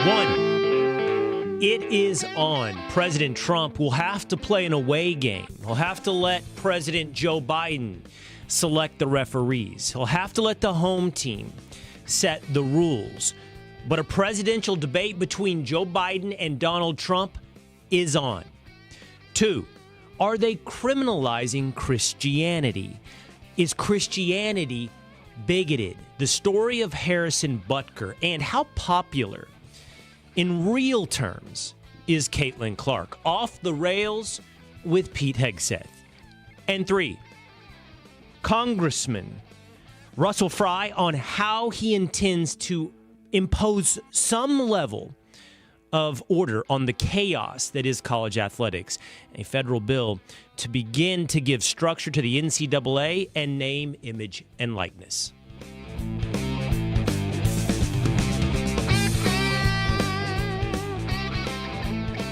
One, it is on. President Trump will have to play an away game. He'll have to let President Joe Biden select the referees. He'll have to let the home team set the rules. But a presidential debate between Joe Biden and Donald Trump is on. Two, are they criminalizing Christianity? Is Christianity bigoted? The story of Harrison Butker and how popular in real terms is Caitlin Clark. Off the rails with Pete Hegseth. And three, Congressman Russell Fry on how he intends to impose some level of order on the chaos that is college athletics. A federal bill to begin to give structure to the NCAA and name, image, and likeness.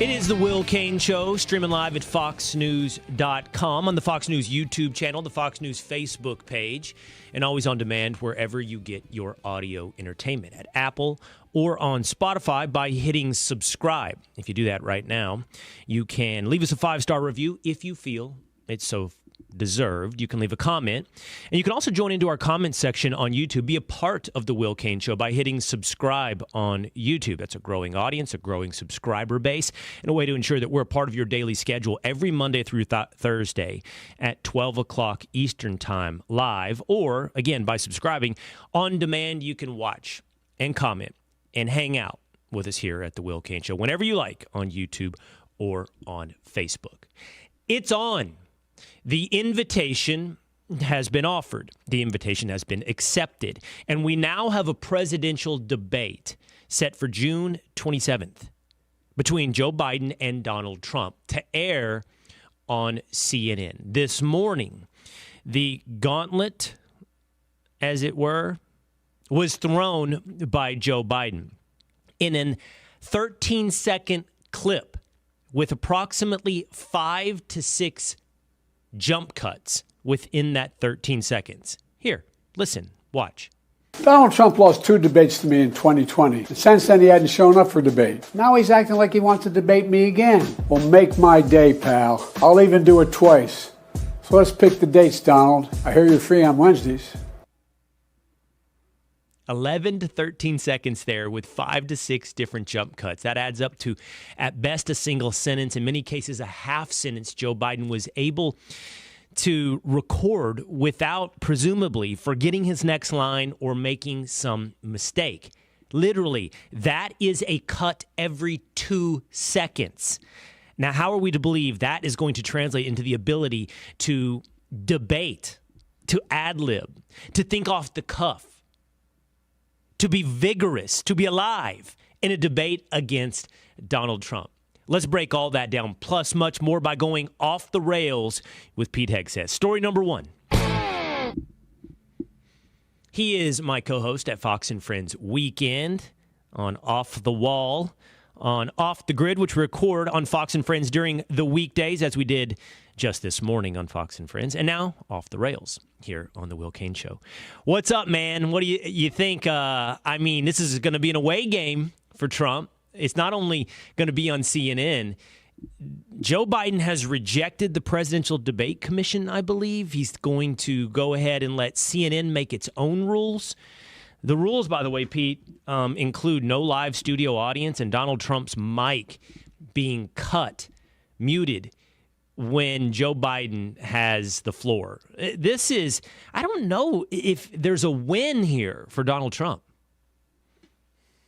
It is the Will Cain Show, streaming live at foxnews.com, on the Fox News YouTube channel, the Fox News Facebook page, and always on demand wherever you get your audio entertainment, at Apple or on Spotify by hitting subscribe. If you do that right now, you can leave us a 5-star review if you feel it's so deserved. You can leave a comment, and you can also join into our comment section on YouTube. Be a part of the Will Cain Show by hitting subscribe on YouTube. That's a growing audience, a growing subscriber base, and a way to ensure that we're a part of your daily schedule every Monday through Thursday at 12 o'clock Eastern Time live, or again by subscribing on demand. You can watch and comment and hang out with us here at the Will Cain Show whenever you like, on YouTube or on Facebook. It's on. The invitation has been offered. The invitation has been accepted. And we now have a presidential debate set for June 27th between Joe Biden and Donald Trump to air on CNN. This morning, the gauntlet, as it were, was thrown by Joe Biden in an 13-second clip with approximately 5 to 6 jump cuts within that 13 seconds. Here, listen, watch. Donald Trump lost 2 debates to me in 2020. And since then, he hadn't shown up for debate. Now he's acting like he wants to debate me again. Well, make my day, pal. I'll even do it twice. So let's pick the dates, Donald. I hear you're free on Wednesdays. 11 to 13 seconds there with 5 to 6 different jump cuts. That adds up to, at best, a single sentence. In many cases, a half sentence Joe Biden was able to record without, presumably, forgetting his next line or making some mistake. Literally, that is a cut every 2 seconds. Now, how are we to believe that is going to translate into the ability to debate, to ad-lib, to think off the cuff, to be vigorous, to be alive in a debate against Donald Trump? Let's break all that down, plus much more, by going off the rails with Pete Hegseth. Story number one. He is my co-host at Fox and Friends Weekend on Off the Wall, on Off the Grid, which we record on Fox and Friends during the weekdays, as we did just this morning on Fox and Friends, and now Off the Rails here on the Will Cain Show. What's up, man? What do you think? This is going to be an away game for Trump. It's not only going to be on CNN. Joe Biden has rejected the Presidential Debate Commission, I believe. He's going to go ahead and let CNN make its own rules. The rules, by the way, Pete, include no live studio audience and Donald Trump's mic being muted, when Joe Biden has the floor. This is, I don't know if there's a win here for Donald Trump.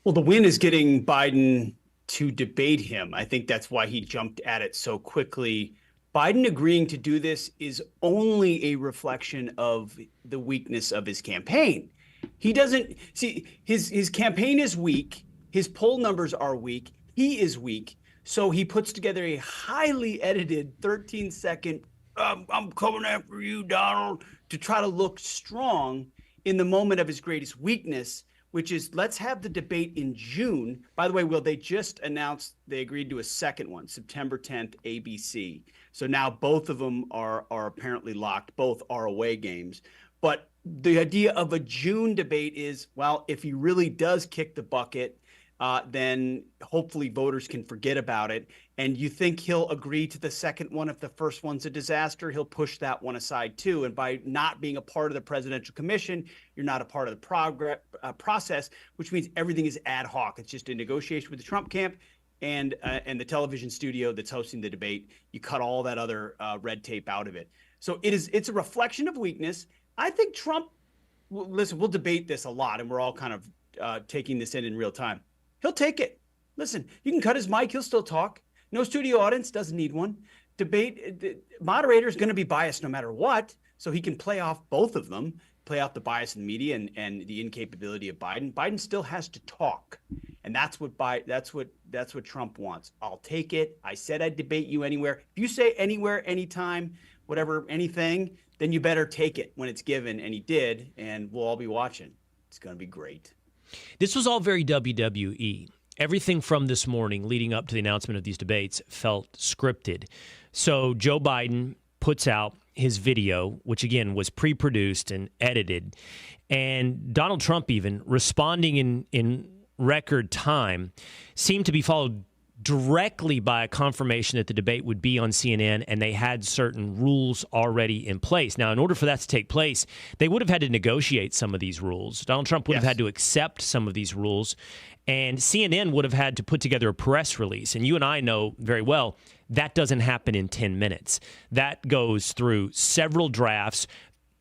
Well, the win is getting Biden to debate him. I think that's why he jumped at it so quickly. Biden agreeing to do this is only a reflection of the weakness of his campaign. He doesn't see his campaign is weak. His poll numbers are weak. He is weak. So he puts together a highly edited 13-second, I'm coming after you, Donald, to try to look strong in the moment of his greatest weakness, which is, let's have the debate in June. By the way, Will, they just announced they agreed to a second one, September 10th, ABC. So now both of them are apparently locked. Both are away games. But the idea of a June debate is, well, if he really does kick the bucket, then hopefully voters can forget about it. And you think he'll agree to the second one if the first one's a disaster? He'll push that one aside too. And by not being a part of the presidential commission, you're not a part of the process, which means everything is ad hoc. It's just a negotiation with the Trump camp and the television studio that's hosting the debate. You cut all that other red tape out of it. So it's a reflection of weakness. I think Trump, listen, we'll debate this a lot, and we're all kind of taking this in real time. He'll take it. Listen, you can cut his mic. He'll still talk. No studio audience, doesn't need one. Debate, moderator is going to be biased no matter what, so he can play off both of them, play off the bias in the media and the incapability of Biden. Biden still has to talk, and that's what Trump wants. I'll take it. I said I'd debate you anywhere. If you say anywhere, anytime, whatever, anything, then you better take it when it's given, and he did, and we'll all be watching. It's going to be great. This was all very WWE. Everything from this morning leading up to the announcement of these debates felt scripted. So Joe Biden puts out his video, which again was pre-produced and edited, and Donald Trump even responding in record time seemed to be followed directly by a confirmation that the debate would be on CNN, and they had certain rules already in place. Now, in order for that to take place, they would have had to negotiate some of these rules. Donald Trump would have had to accept some of these rules, and CNN would have had to put together a press release. And you and I know very well that doesn't happen in 10 minutes. That goes through several drafts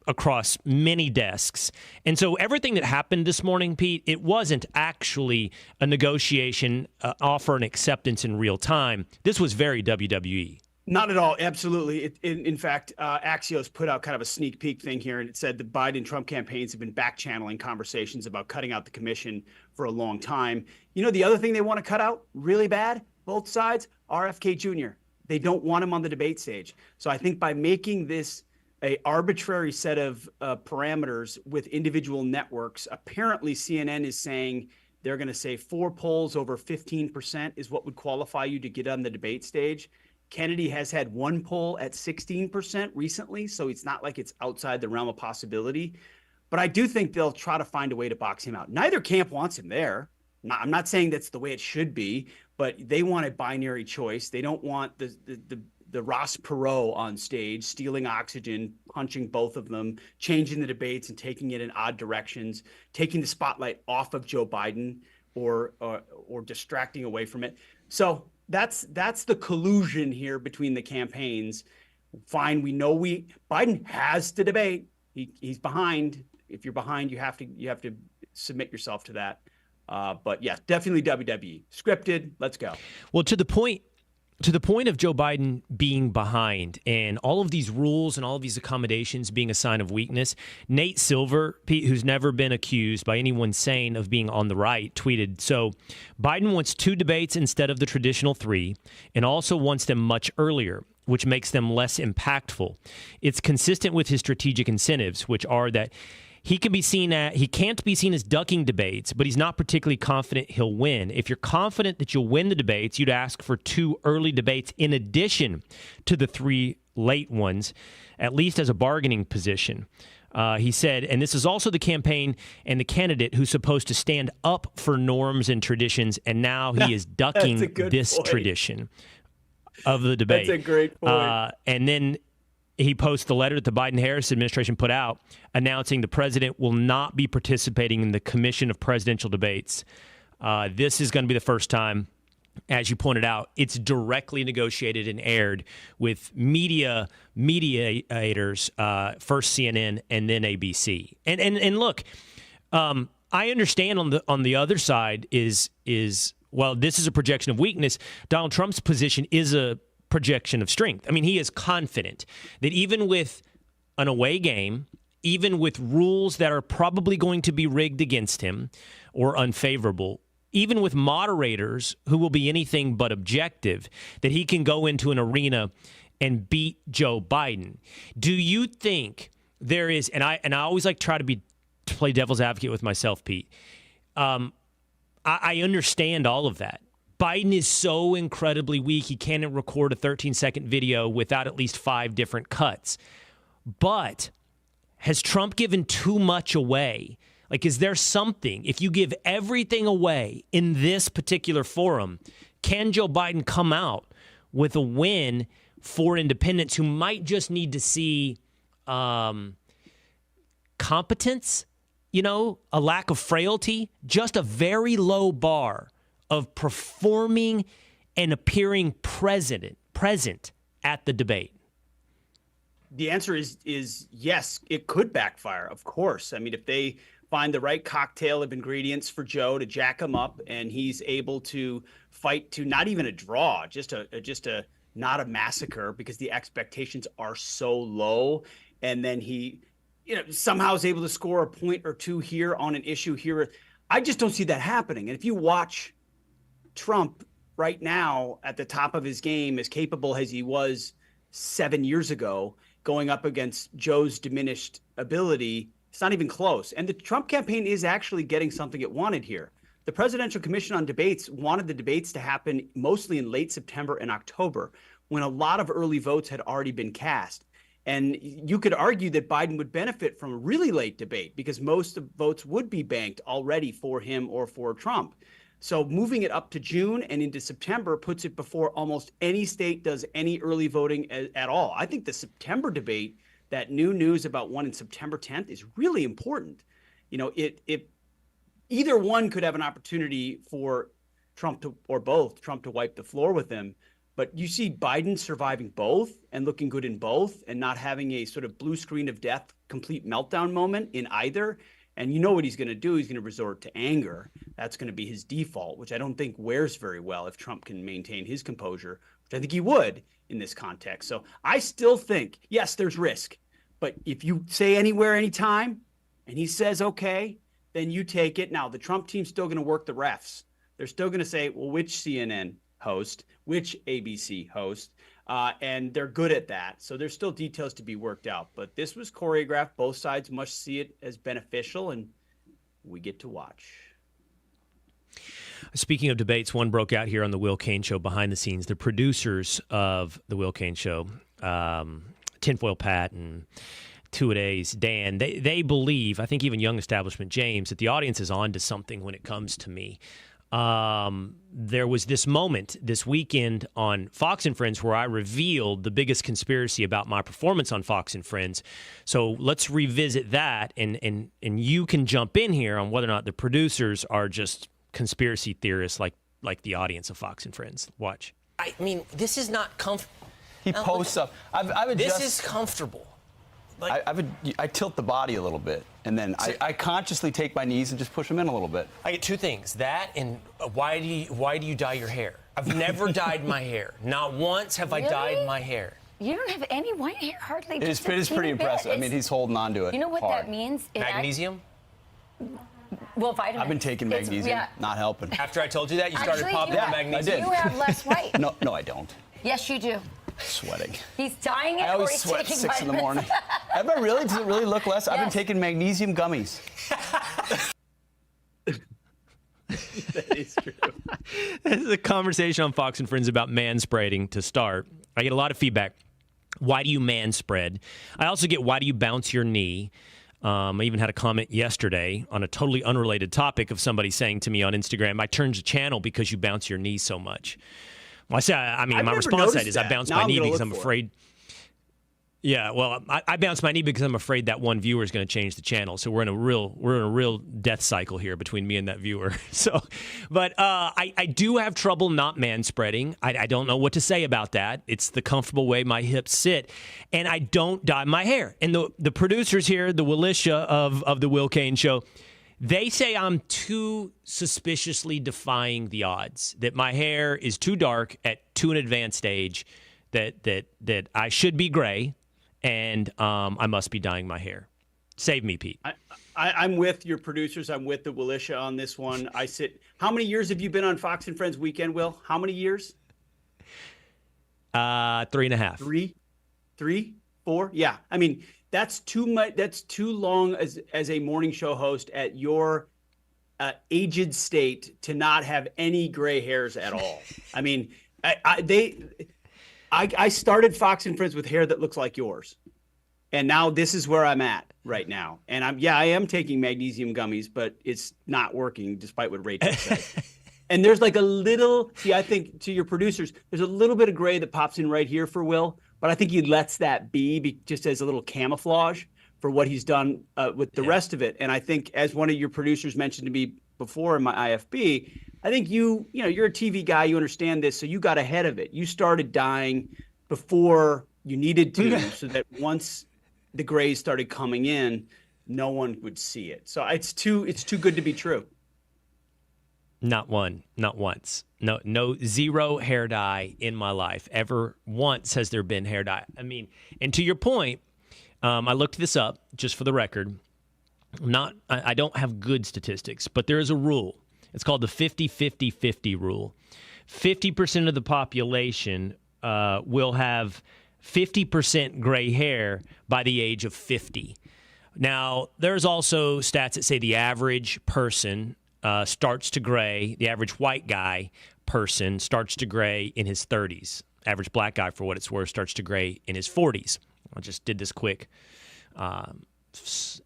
across many desks. And so everything that happened this morning, Pete, it wasn't actually a negotiation, offer and acceptance in real time. This was very WWE. Not at all. Absolutely. In fact, Axios put out kind of a sneak peek thing here, and it said the Biden and Trump campaigns have been back-channeling conversations about cutting out the commission for a long time. You know, the other thing they want to cut out really bad, both sides, RFK Jr. They don't want him on the debate stage. So I think by making this a arbitrary set of parameters with individual networks, apparently CNN is saying they're going to say 4 polls over 15% is what would qualify you to get on the debate stage. Kennedy has had 1 poll at 16% recently, so it's not like it's outside the realm of possibility. But I do think they'll try to find a way to box him out. Neither camp wants him there. I'm not saying that's the way it should be, but they want a binary choice. They don't want the Ross Perot on stage, stealing oxygen, punching both of them, changing the debates and taking it in odd directions, taking the spotlight off of Joe Biden or distracting away from it. So that's the collusion here between the campaigns. Fine, we know Biden has to debate. He's behind. If you're behind, you have to submit yourself to that. But yeah, definitely WWE. Scripted. Let's go. Well, to the point of Joe Biden being behind and all of these rules and all of these accommodations being a sign of weakness, Nate Silver, Pete, who's never been accused by anyone sane of being on the right, tweeted, so Biden wants 2 debates instead of the traditional 3 and also wants them much earlier, which makes them less impactful. It's consistent with his strategic incentives, which are that he can't be seen as ducking debates, but he's not particularly confident he'll win. If you're confident that you'll win the debates, you'd ask for 2 early debates in addition to the 3 late ones, at least as a bargaining position. He said, and this is also the campaign and the candidate who's supposed to stand up for norms and traditions, and now he is ducking this tradition of the debate. That's a great point. And then he posts the letter that the Biden-Harris administration put out announcing the president will not be participating in the Commission of Presidential Debates. This is going to be the first time, as you pointed out, it's directly negotiated and aired with mediators, first CNN and then ABC. And look, I understand on the other side is while this is a projection of weakness, Donald Trump's position is a projection of strength. I mean, he is confident that even with an away game, even with rules that are probably going to be rigged against him or unfavorable, even with moderators who will be anything but objective, that he can go into an arena and beat Joe Biden. Do you think there is, and I always like to play devil's advocate with myself, Pete. I understand all of that. Biden is so incredibly weak, he can't record a 13-second video without at least 5 different cuts. But has Trump given too much away? Like, is there something, if you give everything away in this particular forum, can Joe Biden come out with a win for independents who might just need to see competence, a lack of frailty, just a very low bar of performing and appearing present at the debate? The answer is yes, it could backfire, of course. I mean, if they find the right cocktail of ingredients for Joe to jack him up and he's able to fight to not even a draw, just a not a massacre because the expectations are so low. And then he, somehow is able to score a point or two here on an issue here. I just don't see that happening. And if you watch Trump right now at the top of his game, as capable as he was 7 years ago, going up against Joe's diminished ability, it's not even close. And the Trump campaign is actually getting something it wanted here. The Presidential Commission on Debates wanted the debates to happen mostly in late September and October, when a lot of early votes had already been cast. And you could argue that Biden would benefit from a really late debate because most of votes would be banked already for him or for Trump. So moving it up to June and into September puts it before almost any state does any early voting at all. I think the September debate, that new news about one in September 10th, is really important. Either one could have an opportunity for Trump to, or both, Trump to wipe the floor with him. But you see Biden surviving both and looking good in both and not having a sort of blue screen of death, complete meltdown moment in either. And you know what he's going to do? He's going to resort to anger. That's going to be his default, which I don't think wears very well if Trump can maintain his composure, which I think he would in this context. So I still think, yes, there's risk. But if you say anywhere, anytime, and he says, okay, then you take it. Now, the Trump team's still going to work the refs. They're still going to say, well, which CNN host, which ABC host, and they're good at that. So there's still details to be worked out. But this was choreographed. Both sides must see it as beneficial, and we get to watch. Speaking of debates, one broke out here on the Will Cain Show behind the scenes. The producers of the Will Cain Show, Tinfoil Pat and Two-A-Days Dan, they believe, I think even Young Establishment James, that the audience is on to something when it comes to me. There was this moment this weekend on Fox and Friends where I revealed the biggest conspiracy about my performance on Fox and Friends. So let's revisit that, and you can jump in here on whether or not the producers are just conspiracy theorists like the audience of Fox and Friends. Watch. I mean, this is not comfortable. He posts up. This is comfortable. I tilt the body a little bit, and then I consciously take my knees and just push them in a little bit. I get two things: that and why do you dye your hair? I've never dyed my hair. Not once have I dyed my hair. You don't have any white hair, hardly. It is pretty impressive. I mean, he's holding on to it. You know what hard. that means? Magnesium? Well, vitamins. I've been taking magnesium, not helping. After I told you that, you started Actually, popping the magnesium? I did. You have less white. No, I don't. Yes, you do. Sweating. He's dying it. I always or he's sweat at taking 6 in the vitamins. morning. Have I really? Does it really look less? I've been Yes. taking magnesium gummies. That is true. This is a conversation on Fox and Friends about manspreading to start. I get a lot of feedback. Why do you manspread? I also get, why do you bounce your knee? I even had a comment yesterday on a totally unrelated topic of somebody saying to me on Instagram, I turned the channel because you bounce your knee so much. Well, my never response to that noticed is I that. bounce Now my I'm knee gonna because look I'm for it. afraid. Yeah, well, I bounce my knee because I'm afraid that one viewer is going to change the channel. So we're in a real death cycle here between me and that viewer. So, but I do have trouble not manspreading. I don't know what to say about that. It's the comfortable way my hips sit, and I don't dye my hair. And the producers here, the Willisha of the Will Cain Show, they say I'm too suspiciously defying the odds, that my hair is too dark at too an advanced age, that I should be gray, and I must be dyeing my hair. Save me, Pete. I'm with your producers. I'm with the Willisha on this one. How many years have you been on Fox and Friends Weekend, Will? How many years? 3.5. Three, 4? Yeah. I mean, that's too much. That's too long as a morning show host at your aged state to not have any gray hairs at all. I mean, I started Fox and Friends with hair that looks like yours. And now this is where I'm at right now. And I am taking magnesium gummies, but it's not working despite what Rachel said. And there's like a little, I think to your producers, there's a little bit of gray that pops in right here for Will, but I think he lets that be just as a little camouflage for what he's done with the rest of it. And I think, as one of your producers mentioned to me before in my IFB, I think you're a TV guy, you understand this, so you got ahead of it. You started dying before you needed to, so that once the grays started coming in, no one would see it. So it's too good to be true. Not once. No, zero hair dye in my life. Ever once has there been hair dye. I mean, and to your point, I looked this up just for the record. I don't have good statistics, but there is a rule. It's called the 50-50-50 rule. 50% of the population will have 50% gray hair by the age of 50. Now, there's also stats that say the average person starts to gray, the average white guy person starts to gray in his 30s. Average black guy, for what it's worth, starts to gray in his 40s. I just did this quick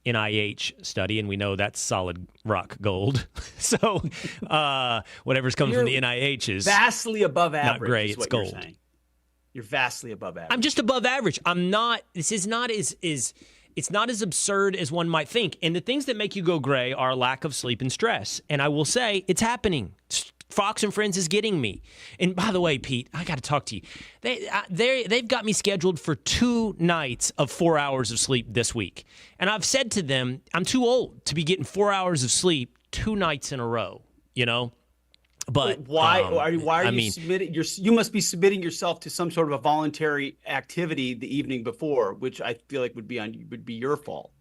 NIH study, and we know that's solid rock gold. So whatever's coming from the NIH is vastly above average. Not gray, it's gold. You're vastly above average. I'm just above average. I'm not. This is not it's not as absurd as one might think. And the things that make you go gray are lack of sleep and stress. And I will say it's happening. Fox and Friends is getting me. And by the way, Pete, I got to talk to you. They've got me scheduled for 2 nights of 4 hours of sleep this week. And I've said to them, I'm too old to be getting 4 hours of sleep 2 nights in a row, But why are you submitting? You must be submitting yourself to some sort of a voluntary activity the evening before, which I feel like would be your fault.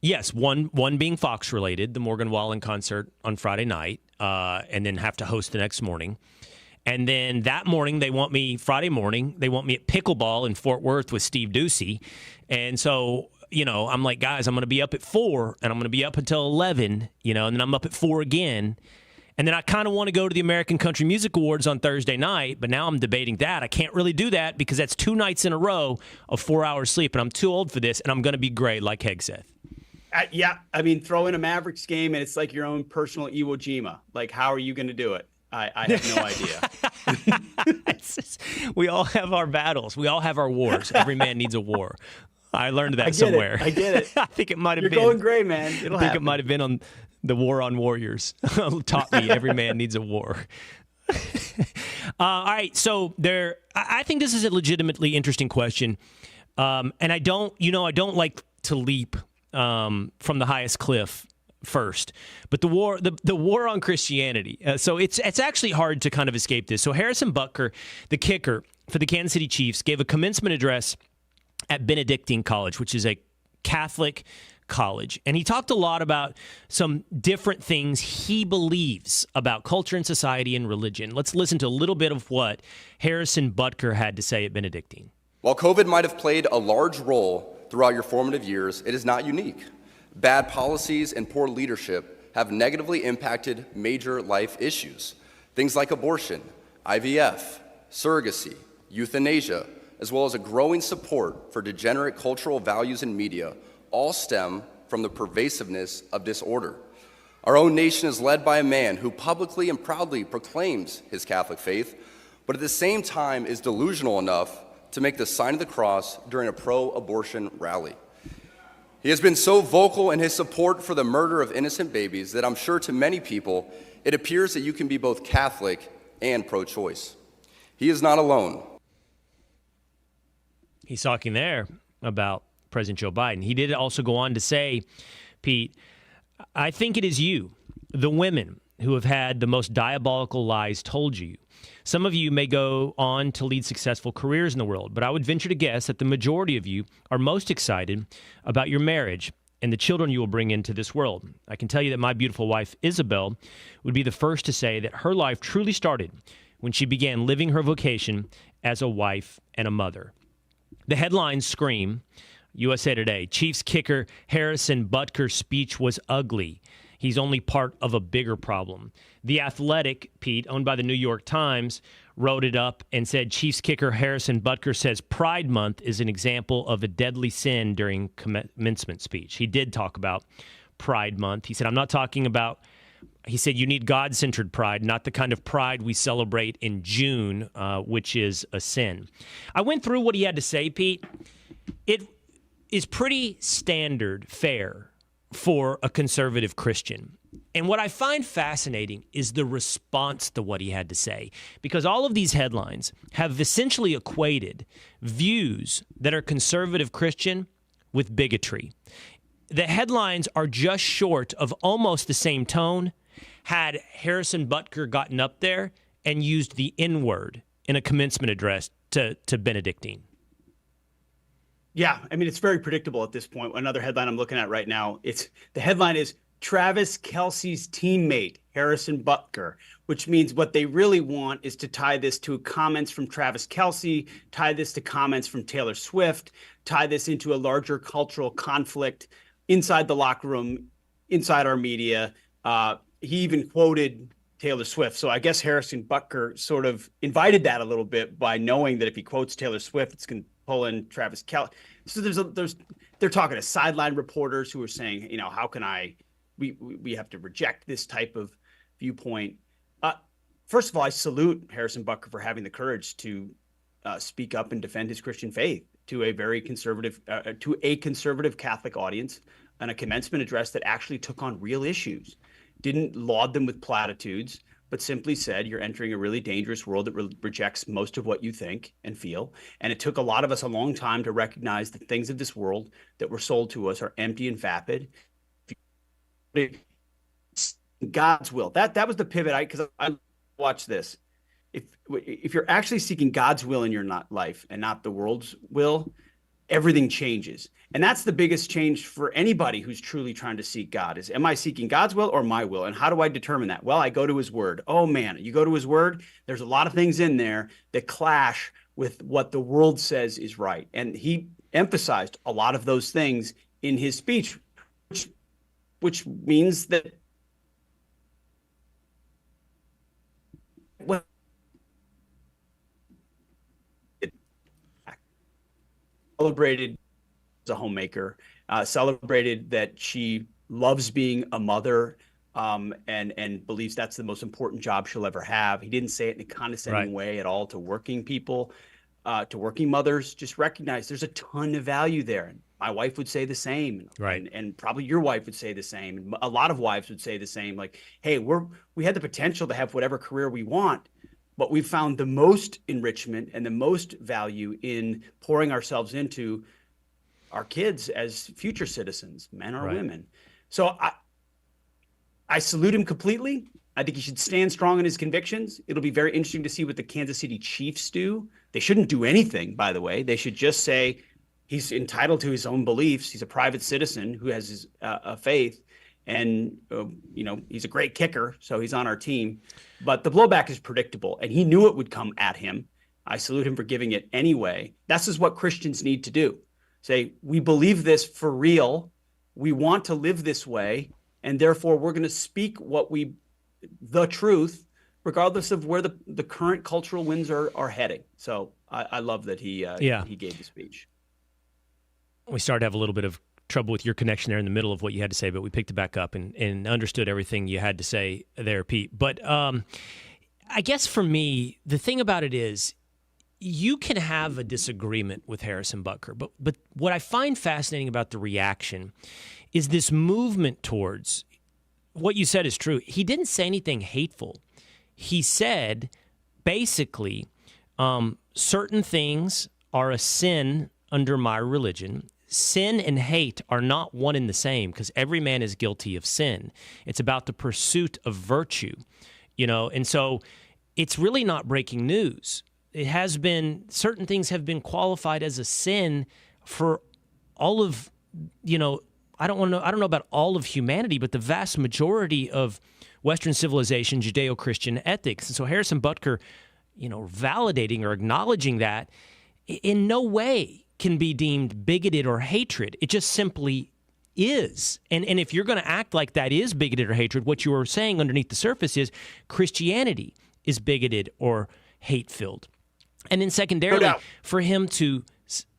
Yes, one being Fox related, the Morgan Wallen concert on Friday night, and then have to host the next morning. And then that morning, Friday morning, they want me at pickleball in Fort Worth with Steve Ducey. And so, I'm like, guys, I'm going to be up at 4, and I'm going to be up until 11, and then I'm up at 4 again. And then I kind of want to go to the American Country Music Awards on Thursday night, but now I'm debating that. I can't really do that because that's 2 nights in a row of 4 hours sleep, and I'm too old for this, and I'm going to be gray like Hegseth. I mean, throw in a Mavericks game, and it's like your own personal Iwo Jima. Like, how are you going to do it? I have no idea. We all have our battles. We all have our wars. Every man needs a war. I learned that somewhere. I get it. I think it might have been. You're going gray, man. It'll happen. It might have been on the War on Warriors. Taught me every man needs a war. All right, so I think this is a legitimately interesting question, and I don't like to leap from the highest cliff first, but the war on Christianity. So it's actually hard to kind of escape this. So Harrison Butker, the kicker for the Kansas City Chiefs, gave a commencement address at Benedictine College, which is a Catholic college. And he talked a lot about some different things he believes about culture and society and religion. Let's listen to a little bit of what Harrison Butker had to say at Benedictine. While COVID might have played a large role throughout your formative years, it is not unique. Bad policies and poor leadership have negatively impacted major life issues. Things like abortion, IVF, surrogacy, euthanasia, as well as a growing support for degenerate cultural values in media, all stem from the pervasiveness of disorder. Our own nation is led by a man who publicly and proudly proclaims his Catholic faith, but at the same time is delusional enough to make the sign of the cross during a pro-abortion rally. He has been so vocal in his support for the murder of innocent babies that I'm sure to many people, it appears that you can be both Catholic and pro-choice. He is not alone. He's talking there about President Joe Biden. He did also go on to say, Pete, I think it is you, the women, who have had the most diabolical lies told you. Some of you may go on to lead successful careers in the world, but I would venture to guess that the majority of you are most excited about your marriage and the children you will bring into this world. I can tell you that my beautiful wife, Isabel, would be the first to say that her life truly started when she began living her vocation as a wife and a mother. The headlines scream, USA Today, Chiefs kicker Harrison Butker's speech was ugly. He's only part of a bigger problem. The Athletic, Pete, owned by the New York Times, wrote it up and said Chiefs kicker Harrison Butker says Pride Month is an example of a deadly sin during commencement speech. He did talk about Pride Month. He said, I'm not talking about, he said, you need God-centered pride, not the kind of pride we celebrate in June, which is a sin. I went through what he had to say, Pete. It is pretty standard fare for a conservative Christian. And what I find fascinating is the response to what he had to say, because all of these headlines have essentially equated views that are conservative Christian with bigotry. The headlines are just short of almost the same tone had Harrison Butker gotten up there and used the N-word in a commencement address to Benedictine. Yeah, I mean, it's very predictable at this point. Another headline I'm looking at right now, the headline is Travis Kelce's teammate, Harrison Butker, which means what they really want is to tie this to comments from Travis Kelce, tie this to comments from Taylor Swift, tie this into a larger cultural conflict inside the locker room, inside our media. He even quoted Taylor Swift. So I guess Harrison Butker sort of invited that a little bit by knowing that if he quotes Taylor Swift, it's going to pull in Travis Kelce. So they're talking to sideline reporters who are saying, how can we have to reject this type of viewpoint. First of all, I salute Harrison Butker for having the courage to speak up and defend his Christian faith to a very conservative, conservative Catholic audience and a commencement address that actually took on real issues, didn't laud them with platitudes, but simply said, you're entering a really dangerous world that rejects most of what you think and feel. And it took a lot of us a long time to recognize that things of this world that were sold to us are empty and vapid. God's will. That was the pivot. Because I watched this. If you're actually seeking God's will in your life and not the world's will, everything changes. And that's the biggest change for anybody who's truly trying to seek God is, am I seeking God's will or my will? And how do I determine that? Well, I go to his word. Oh man, you go to his word, there's a lot of things in there that clash with what the world says is right. And he emphasized a lot of those things in his speech, which means that celebrated as a homemaker, celebrated that she loves being a mother, and believes that's the most important job she'll ever have. He didn't say it in a condescending way at all to working people, to working mothers. Just recognize there's a ton of value there. My wife would say the same, right? And probably your wife would say the same. And a lot of wives would say the same. Like, hey, we had the potential to have whatever career we want, but we found the most enrichment and the most value in pouring ourselves into our kids as future citizens, men or women. So I salute him completely. I think he should stand strong in his convictions. It'll be very interesting to see what the Kansas City Chiefs do. They shouldn't do anything, by the way. They should just say he's entitled to his own beliefs. He's a private citizen who has his faith. And, he's a great kicker, so he's on our team. But the blowback is predictable, and he knew it would come at him. I salute him for giving it anyway. This is what Christians need to do. Say, we believe this for real. We want to live this way, and therefore we're going to speak the truth, regardless of where the current cultural winds are heading. So I love that he gave the speech. We started to have a little bit of trouble with your connection there in the middle of what you had to say, but we picked it back up and understood everything you had to say there, Pete. But I guess for me, the thing about it is you can have a disagreement with Harrison Butker, but what I find fascinating about the reaction is this movement towards what you said is true. He didn't say anything hateful. He said, basically, certain things are a sin under my religion. Sin and hate are not one and the same because every man is guilty of sin. It's about the pursuit of virtue, and so it's really not breaking news. It has been, certain things have been qualified as a sin for all of, I don't know about all of humanity, but the vast majority of Western civilization, Judeo-Christian ethics. And so Harrison Butker, validating or acknowledging that in no way can be deemed bigoted or hatred. It just simply is. And if you're going to act like that is bigoted or hatred, what you are saying underneath the surface is Christianity is bigoted or hate-filled. And then secondarily, for him to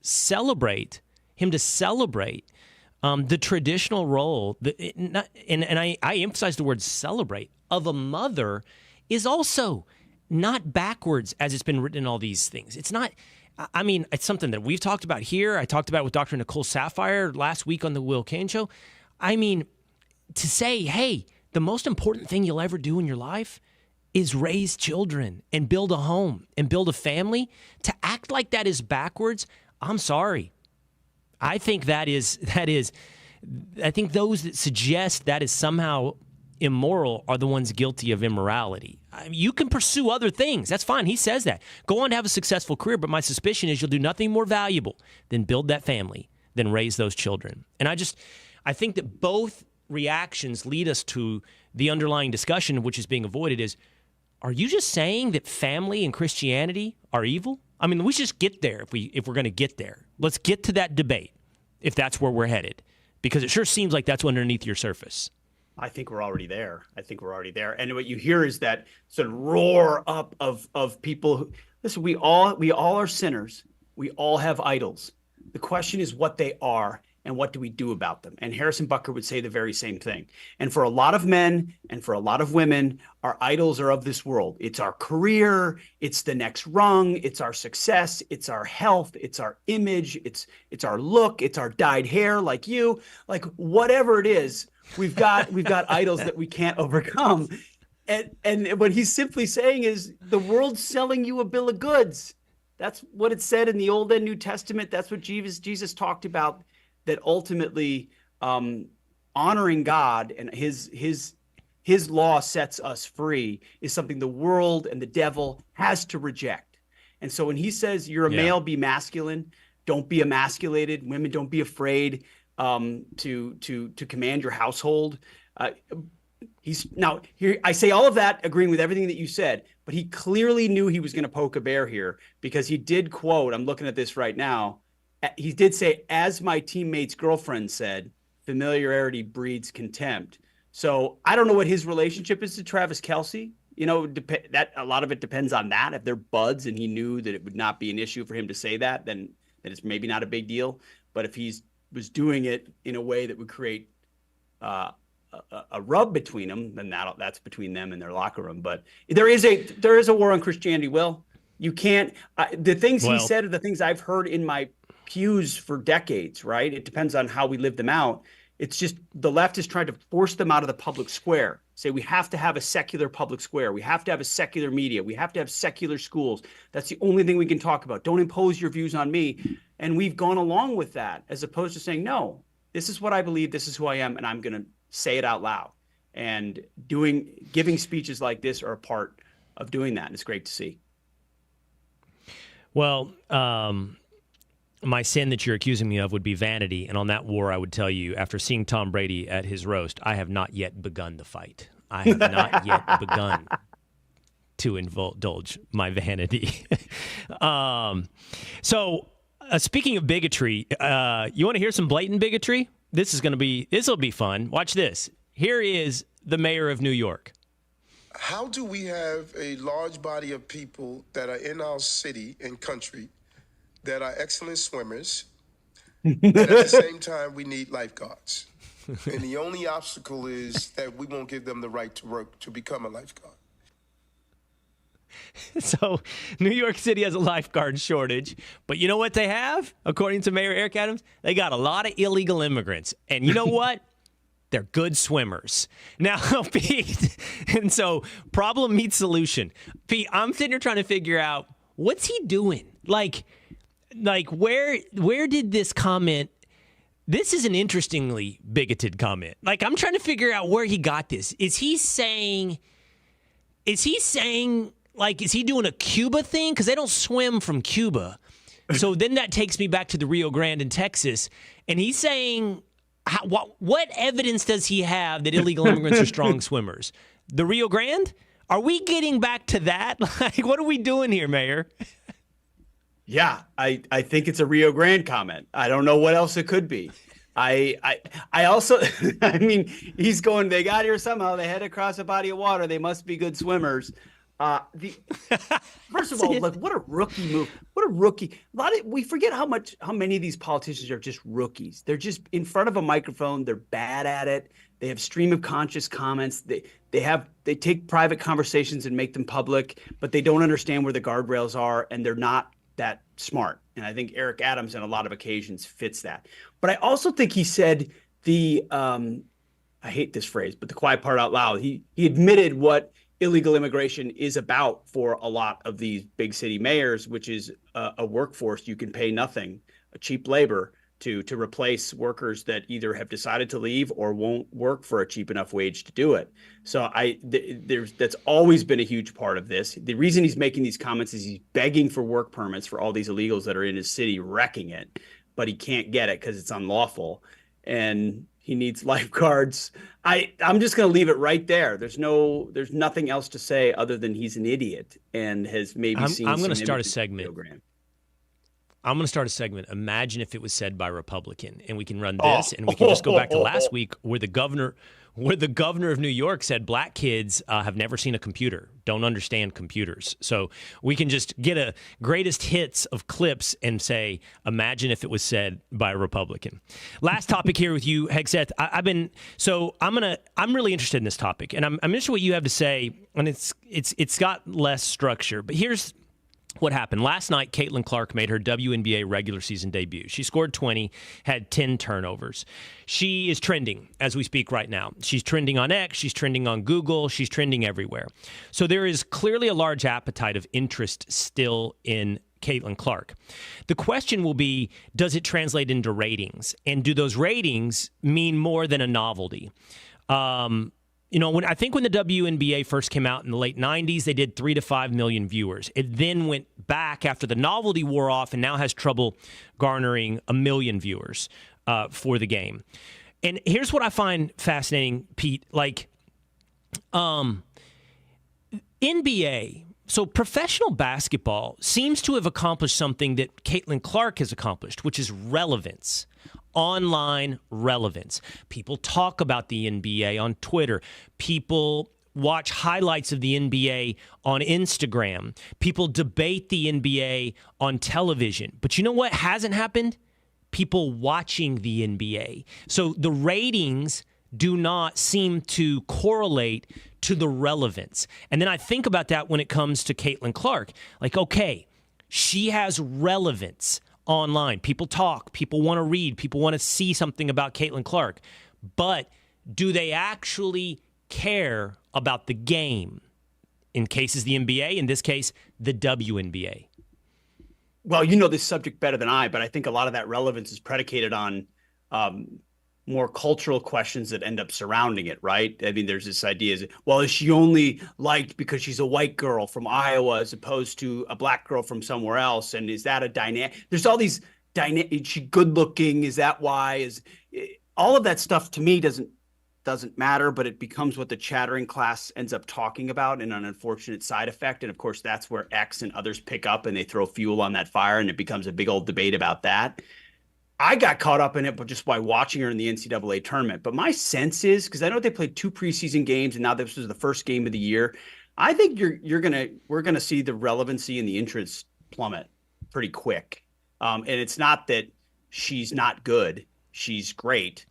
celebrate the traditional role, and I emphasize the word celebrate, of a mother is also not backwards as it's been written in all these things. It's not, I mean, it's something that we've talked about here. I talked about with Dr. Nicole Saphier last week on the Will Cain Show. I mean, to say, hey, the most important thing you'll ever do in your life is raise children and build a home and build a family. To act like that is backwards, I'm sorry. I think I think those that suggest that is somehow immoral are the ones guilty of immorality. I mean, you can pursue other things. That's fine. He says that. Go on to have a successful career, but my suspicion is you'll do nothing more valuable than build that family, than raise those children. And I think that both reactions lead us to the underlying discussion, which is being avoided, is, are you just saying that family and Christianity are evil? I mean, we should just get there if we're going to get there. Let's get to that debate if that's where we're headed, because it sure seems like that's underneath your surface. I think we're already there. And what you hear is that sort of roar up of people who, listen, we all are sinners. We all have idols. The question is what they are and what do we do about them? And Harrison Bucker would say the very same thing. And for a lot of men and for a lot of women, our idols are of this world. It's our career, it's the next rung, it's our success, it's our health, it's our image, it's our look, it's our dyed hair like you, like whatever it is. We've got idols that we can't overcome. And what he's simply saying is the world's selling you a bill of goods. That's what it said in the Old and New Testament. That's what Jesus talked about, that ultimately honoring God and his law sets us free is something the world and the devil has to reject. And so when he says you're a male, be masculine, don't be emasculated, women don't be afraid to command your household. Now here I say all of that agreeing with everything that you said, but he clearly knew he was going to poke a bear here, because he did quote, I'm looking at this right now, he did say, as my teammate's girlfriend said, familiarity breeds contempt. So I don't know what his relationship is to Travis Kelce. You know, that a lot of it depends on that. If they're buds and he knew that it would not be an issue for him to say that, then it's maybe not a big deal. But if he was doing it in a way that would create a rub between them, then that's between them and their locker room. But there is a war on Christianity. Will, you can't. The things he said are the things I've heard in my pews for decades, right? It depends on how we live them out. It's just the left is trying to force them out of the public square. Say we have to have a secular public square. We have to have a secular media. We have to have secular schools. That's the only thing we can talk about. Don't impose your views on me. And we've gone along with that, as opposed to saying, no, this is what I believe. This is who I am. And I'm going to say it out loud. And giving speeches like this are a part of doing that. And it's great to see. Well, my sin that you're accusing me of would be vanity. And on that war, I would tell you, after seeing Tom Brady at his roast, I have not yet begun the fight. I have not yet begun to indulge my vanity. Speaking of bigotry, you want to hear some blatant bigotry? This will be fun. Watch this. Here is the mayor of New York. How do we have a large body of people that are in our city and country that are excellent swimmers, and at the same time we need lifeguards? And the only obstacle is that we won't give them the right to work to become a lifeguard. So New York City has a lifeguard shortage, but you know what they have? According to Mayor Eric Adams, they got a lot of illegal immigrants. And you know what? They're good swimmers. Now, Pete, and so problem meets solution. Pete, I'm sitting here trying to figure out, what's he doing? Like where did this comment? This is an interestingly bigoted comment. Like, I'm trying to figure out where he got this. Is he saying, like, is he doing a Cuba thing? Because they don't swim from Cuba. So then that takes me back to the Rio Grande in Texas. And he's saying, what evidence does he have that illegal immigrants are strong swimmers? The Rio Grande? Are we getting back to that? Like, what are we doing here, Mayor? Yeah, I think it's a Rio Grande comment. I don't know what else it could be. I also, I mean, he's going, they got here somehow. They head across a body of water. They must be good swimmers. First of all, like, what a rookie move. What a rookie. We forget how many of these politicians are just rookies. They're just in front of a microphone. They're bad at it. They have stream of conscious comments. They take private conversations and make them public, but they don't understand where the guardrails are, and they're not that smart. And I think Eric Adams on a lot of occasions fits that. But I also think he said I hate this phrase, but the quiet part out loud. He admitted what illegal immigration is about for a lot of these big city mayors, which is a workforce you can pay nothing, a cheap labor to replace workers that either have decided to leave or won't work for a cheap enough wage to do it. So that's always been a huge part of this. The reason he's making these comments is he's begging for work permits for all these illegals that are in his city, wrecking it, but he can't get it because it's unlawful. And he needs lifeguards. I'm just going to leave it right there. There's nothing else to say other than he's an idiot and has maybe seen. I'm going to start a segment. I'm going to start a segment. Imagine if it was said by a Republican, and we can run this, and we can just go back to last week where the governor of New York said black kids have never seen a computer, don't understand computers. So we can just get a greatest hits of clips and say, imagine if it was said by a Republican. Last topic here with you, Hegseth. I'm really interested in this topic, and I'm interested in what you have to say. And it's got less structure, but here's what happened. Last night, Caitlin Clark made her WNBA regular season debut. She scored 20, had 10 turnovers. She is trending as we speak right now. She's trending on X, she's trending on Google, she's trending everywhere. So there is clearly a large appetite of interest still in Caitlin Clark. The question will be, does it translate into ratings? And do those ratings mean more than a novelty? When the WNBA first came out in the late 90s, they did 3 to 5 million viewers. It then went back after the novelty wore off and now has trouble garnering 1 million viewers for the game. And here's what I find fascinating, Pete. NBA, so professional basketball seems to have accomplished something that Caitlin Clark has accomplished, which is relevance. Online relevance. People talk about the NBA on Twitter. People watch highlights of the NBA on Instagram. People debate the NBA on television. But you know what hasn't happened? People watching the NBA. So the ratings do not seem to correlate to the relevance. And then I think about that when it comes to Caitlin Clark. Okay, she has relevance online. People talk, people want to read, people want to see something about Caitlin Clark. But do they actually care about the game? In cases the NBA, in this case, the WNBA. Well, you know this subject better than I, but I think a lot of that relevance is predicated on more cultural questions that end up surrounding it, right? I mean, there's this idea, is she only liked because she's a white girl from Iowa as opposed to a black girl from somewhere else? And is that a dynamic? There's all these dynamic. Is she good looking? Is that why? All of that stuff to me doesn't matter, but it becomes what the chattering class ends up talking about, and an unfortunate side effect. And of course, that's where X and others pick up and they throw fuel on that fire, and it becomes a big old debate about that. I got caught up in it, but just by watching her in the NCAA tournament. But my sense is, because I know they played 2 preseason games, and now this was the first game of the year, I think we're gonna see the relevancy and the interest plummet pretty quick. And it's not that she's not good; she's great.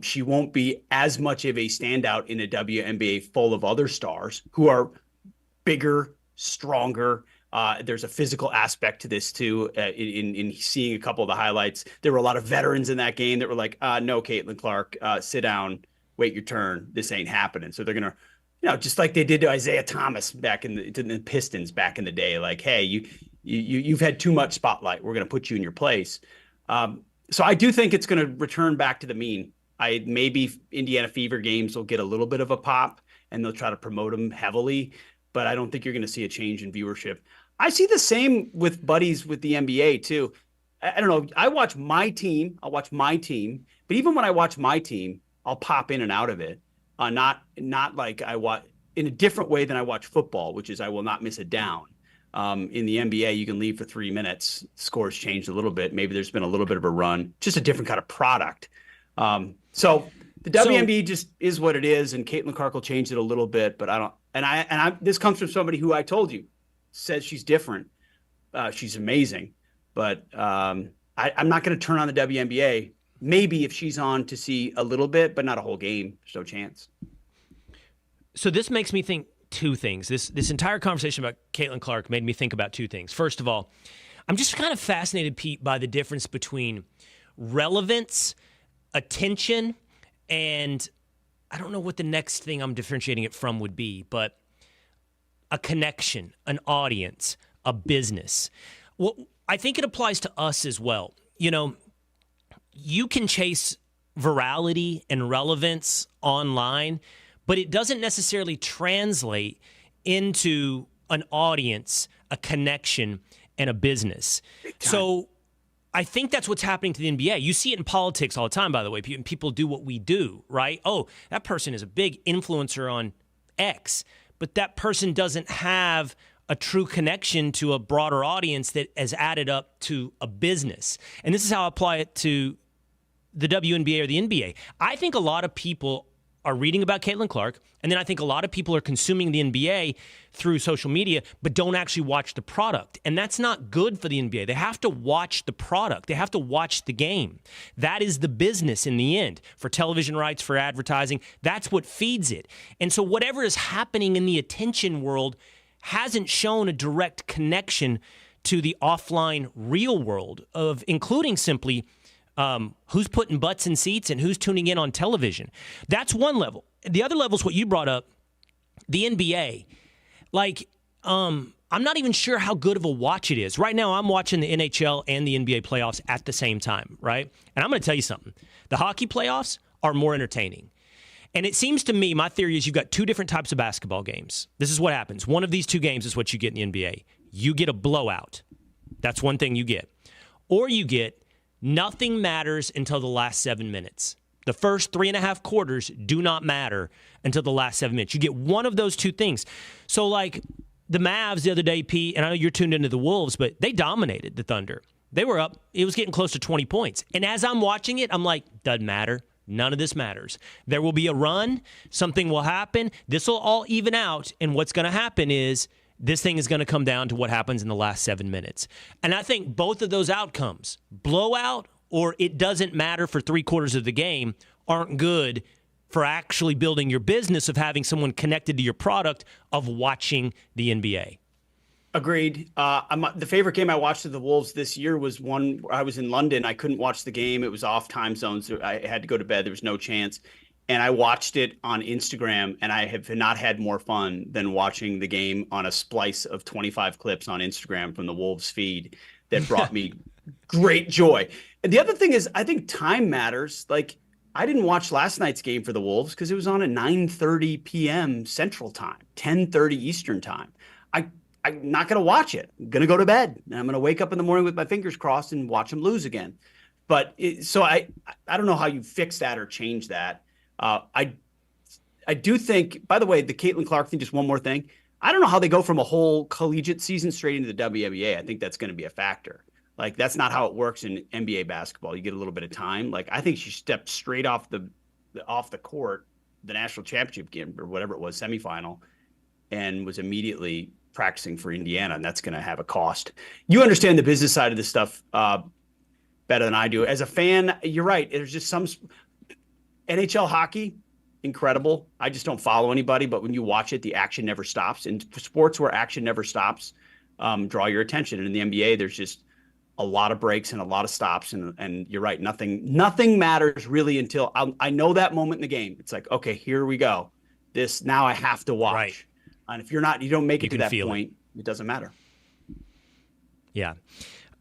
She won't be as much of a standout in a WNBA full of other stars who are bigger, stronger. There's a physical aspect to this too. In seeing a couple of the highlights, there were a lot of veterans in that game that were like, "No, Caitlin Clark, sit down, wait your turn. This ain't happening." So they're gonna, just like they did to Isaiah Thomas back in the Pistons back in the day. Like, hey, you've had too much spotlight. We're gonna put you in your place. So I do think it's gonna return back to the mean. Maybe Indiana Fever games will get a little bit of a pop, and they'll try to promote them heavily. But I don't think you're going to see a change in viewership. I see the same with buddies with the NBA too. I don't know. I watch my team. I'll watch my team. But even when I watch my team, I'll pop in and out of it. Not like I watch in a different way than I watch football, which is I will not miss a down. In the NBA, you can leave for 3 minutes. Scores changed a little bit. Maybe there's been a little bit of a run. Just a different kind of product. So the WNBA just is what it is, and Caitlin Clark will change it a little bit, but I don't. And I this comes from somebody who I told you says she's different. She's amazing, but I'm not going to turn on the WNBA. Maybe if she's on to see a little bit, but not a whole game. There's no chance. So this makes me think two things. This entire conversation about Caitlin Clark made me think about two things. First of all, I'm just kind of fascinated, Pete, by the difference between relevance, attention, and I don't know what the next thing I'm differentiating it from would be, but a connection, an audience, a business. Well, I think it applies to us as well. You know, you can chase virality and relevance online, but it doesn't necessarily translate into an audience, a connection, and a business. So I think that's what's happening to the NBA. You see it in politics all the time, by the way. People do what we do, right? Oh, that person is a big influencer on X, but that person doesn't have a true connection to a broader audience that has added up to a business. And this is how I apply it to the WNBA or the NBA. I think a lot of people are reading about Caitlin Clark, and then I think a lot of people are consuming the NBA through social media, but don't actually watch the product. And that's not good for the NBA. They have to watch the product. They have to watch the game. That is the business in the end. For television rights, for advertising, that's what feeds it. And so whatever is happening in the attention world hasn't shown a direct connection to the offline real world of including simply who's putting butts in seats and who's tuning in on television. That's one level. The other level is what you brought up, the NBA. Like, I'm not even sure how good of a watch it is. Right now, I'm watching the NHL and the NBA playoffs at the same time, right? And I'm going to tell you something. The hockey playoffs are more entertaining. And it seems to me, my theory is you've got two different types of basketball games. This is what happens. One of these two games is what you get in the NBA. You get a blowout. That's one thing you get. Or you get nothing matters until the last 7 minutes. The first 3.5 quarters do not matter until the last 7 minutes. You get one of those two things. So, like the Mavs the other day, Pete, and I know you're tuned into the Wolves, but they dominated the Thunder. They were up. It was getting close to 20 points. And as I'm watching it, I'm like, doesn't matter. None of this matters. There will be a run. Something will happen. This will all even out. And what's going to happen is this thing is going to come down to what happens in the last 7 minutes. And I think both of those outcomes, blowout or it doesn't matter for 3/4 of the game, aren't good for actually building your business of having someone connected to your product of watching the NBA. Agreed. The favorite game I watched of the Wolves this year was one where I was in London. I couldn't watch the game. It was off time zones. So I had to go to bed. There was no chance. And I watched it on Instagram, and I have not had more fun than watching the game on a splice of 25 clips on Instagram from the Wolves feed that brought me great joy. And the other thing is, I think time matters. Like, I didn't watch last night's game for the Wolves because it was on at 9:30 p.m. Central Time, 10:30 Eastern Time. I'm not going to watch it. I'm going to go to bed, and I'm going to wake up in the morning with my fingers crossed and watch them lose again. But so I don't know how you fix that or change that. I do think, by the way, the Caitlin Clark thing, just one more thing. I don't know how they go from a whole collegiate season straight into the WNBA. I think that's going to be a factor. Like, that's not how it works in NBA basketball. You get a little bit of time. Like, I think she stepped straight off the court, the national championship game or whatever it was, semifinal, and was immediately practicing for Indiana, and that's going to have a cost. You understand the business side of this stuff better than I do. As a fan, you're right. There's just some NHL hockey, incredible. I just don't follow anybody, but when you watch it, the action never stops. And sports where action never stops draw your attention. And in the NBA, there's just a lot of breaks and a lot of stops. And you're right. Nothing matters really until I know that moment in the game. It's like, okay, here we go. Now I have to watch. Right. And if you don't make it to that point, it doesn't matter. Yeah.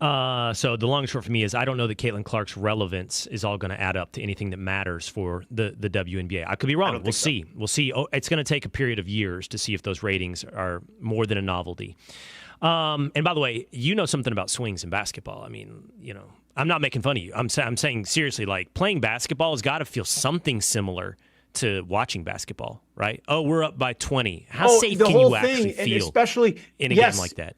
So the long and short for me is I don't know that Caitlin Clark's relevance is all going to add up to anything that matters for the WNBA. I could be wrong. We'll see. We'll see. Oh, it's going to take a period of years to see if those ratings are more than a novelty. And by the way, you know something about swings in basketball. I mean, I'm not making fun of you. I'm saying seriously, like, playing basketball has got to feel something similar to watching basketball, right? Oh, we're up by 20. How safe can you actually feel, especially in a game like that?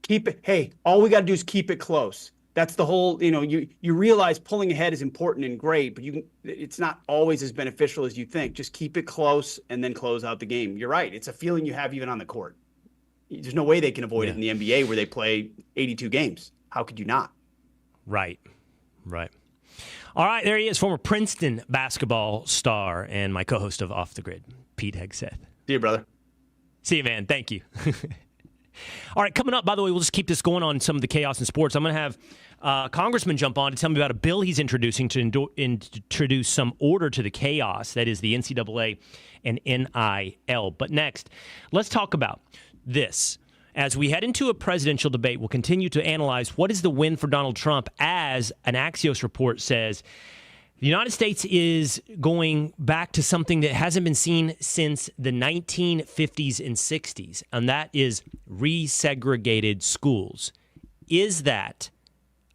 Keep it. Hey, all we got to do is keep it close. That's the whole, you realize pulling ahead is important and great, but it's not always as beneficial as you think. Just keep it close and then close out the game. You're right. It's a feeling you have even on the court. There's no way they can avoid it in the NBA where they play 82 games. How could you not? Right. All right, there he is, former Princeton basketball star and my co-host of Off the Grid, Pete Hegseth. See you, brother. See you, man. Thank you. All right, coming up, by the way, we'll just keep this going on some of the chaos in sports. I'm going to have Congressman jump on to tell me about a bill he's introducing to introduce some order to the chaos that is the NCAA and NIL. But next, let's talk about this. As we head into a presidential debate, we'll continue to analyze what is the win for Donald Trump as an Axios report says the United States is going back to something that hasn't been seen since the 1950s and 60s, and that is re-segregated schools. Is that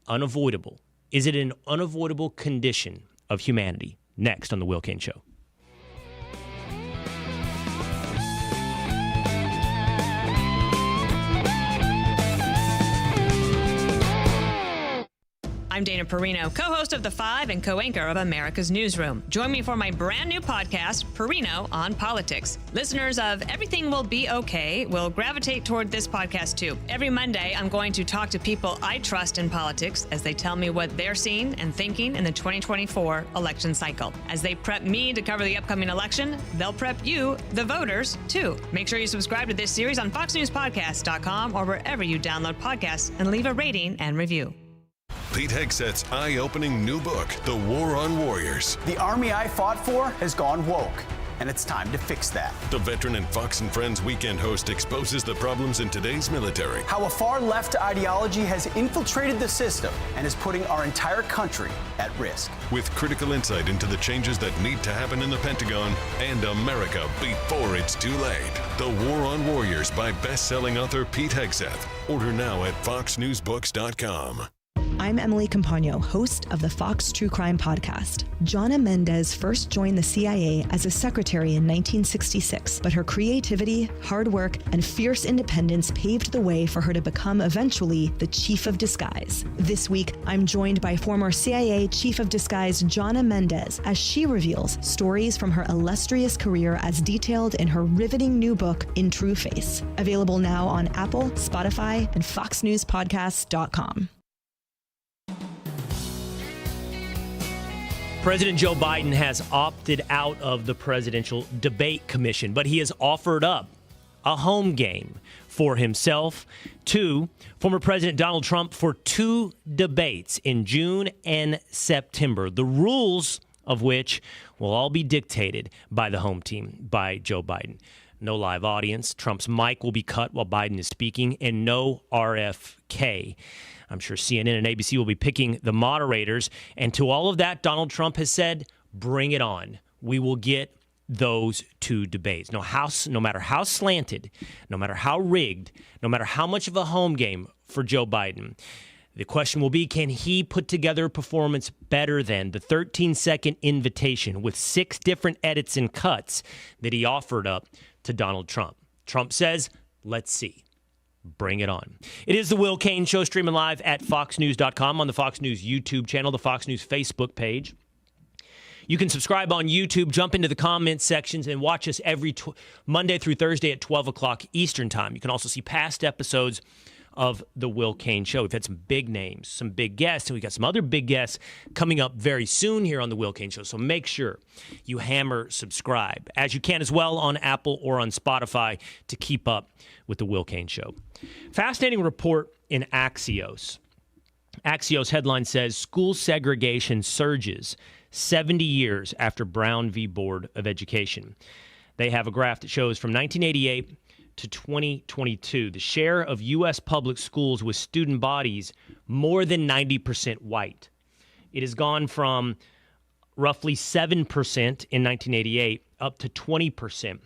unavoidable? Is it an unavoidable condition of humanity? Next on The Will Cain Show. I'm Dana Perino, co-host of The Five and co-anchor of America's Newsroom. Join me for my brand new podcast, Perino on Politics. Listeners of Everything Will Be Okay will gravitate toward this podcast too. Every Monday, I'm going to talk to people I trust in politics as they tell me what they're seeing and thinking in the 2024 election cycle. As they prep me to cover the upcoming election, they'll prep you, the voters, too. Make sure you subscribe to this series on FoxNewsPodcast.com or wherever you download podcasts and leave a rating and review. Pete Hegseth's eye-opening new book, The War on Warriors. The army I fought for has gone woke, and it's time to fix that. The veteran and Fox and Friends weekend host exposes the problems in today's military. How a far-left ideology has infiltrated the system and is putting our entire country at risk. With critical insight into the changes that need to happen in the Pentagon and America before it's too late. The War on Warriors by best-selling author Pete Hegseth. Order now at foxnewsbooks.com. I'm Emily Campagno, host of the Fox True Crime podcast. Jonna Mendez first joined the CIA as a secretary in 1966, but her creativity, hard work, and fierce independence paved the way for her to become eventually the chief of disguise. This week, I'm joined by former CIA chief of disguise Jonna Mendez as she reveals stories from her illustrious career as detailed in her riveting new book, In True Face. Available now on Apple, Spotify, and foxnewspodcasts.com. President Joe Biden has opted out of the Presidential Debate Commission, but he has offered up a home game for himself to former President Donald Trump for 2 debates in June and September, the rules of which will all be dictated by the home team, by Joe Biden. No live audience, Trump's mic will be cut while Biden is speaking, and no RFK. I'm sure CNN and ABC will be picking the moderators. And to all of that, Donald Trump has said, bring it on. We will get those 2 debates. No matter how slanted, no matter how rigged, no matter how much of a home game for Joe Biden, the question will be, can he put together a performance better than the 13-second invitation with 6 different edits and cuts that he offered up to Donald Trump? Trump says, let's see. Bring it on. It is the Will Cain Show, streaming live at foxnews.com, on the Fox News YouTube channel, the Fox News Facebook page. You can subscribe on YouTube, jump into the comments sections, and watch us every Monday through Thursday at 12 o'clock Eastern Time. You can also see past episodes of the Will Cain Show. We've had some big names, some big guests, and we got some other big guests coming up very soon here on the Will Cain Show. So make sure you hammer subscribe, as you can as well on Apple or on Spotify, to keep up with the Will Cain Show. Fascinating report in Axios. Axios headline says, school segregation surges 70 years after Brown v. Board of Education. They have a graph that shows from 1988 to 2022, the share of U.S. public schools with student bodies more than 90% white. It has gone from roughly 7% in 1988 up to 20%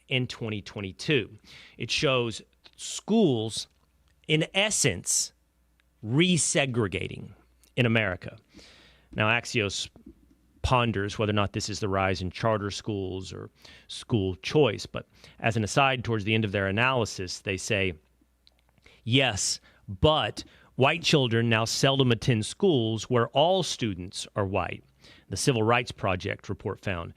in 2022. It shows schools, in essence, re-segregating in America. Now, Axios ponders whether or not this is the rise in charter schools or school choice. But as an aside, towards the end of their analysis, they say, yes, but White children now seldom attend schools where all students are white, the Civil Rights Project report found.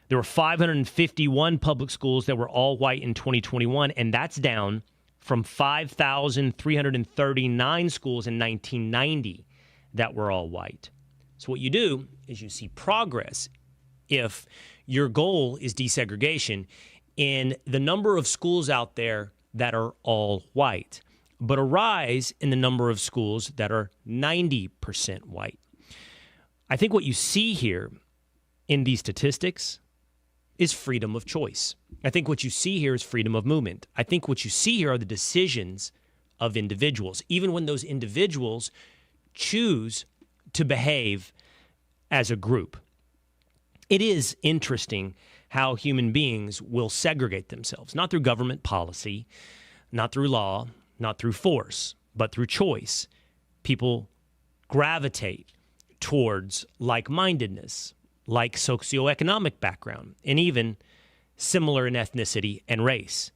There were 551 public schools that were all white in 2021, and that's down from 5,339 schools in 1990 that were all white. So what you do is you see progress if your goal is desegregation in the number of schools out there that are all white, but a rise in the number of schools that are 90% white. I think what you see here in these statistics is freedom of choice. I think what you see here is freedom of movement. I think what you see here are the decisions of individuals, even when those individuals choose to behave as a group. It is interesting how human beings will segregate themselves, not through government policy, not through law, not through force, but through choice. People gravitate towards like-mindedness, like socioeconomic background, and even similar in ethnicity and race.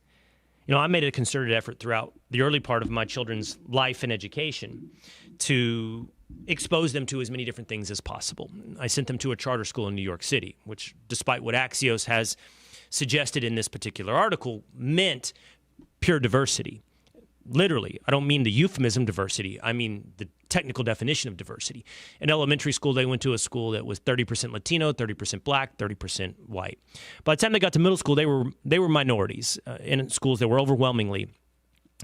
You know, I made a concerted effort throughout the early part of my children's life and education to expose them to as many different things as possible. I sent them to a charter school in New York City, which, despite what Axios has suggested in this particular article, meant pure diversity. Literally, I don't mean the euphemism diversity. I mean the technical definition of diversity. In elementary school, they went to a school that was 30% Latino, 30% Black, 30% white. By the time they got to middle school, they were minorities in schools that were overwhelmingly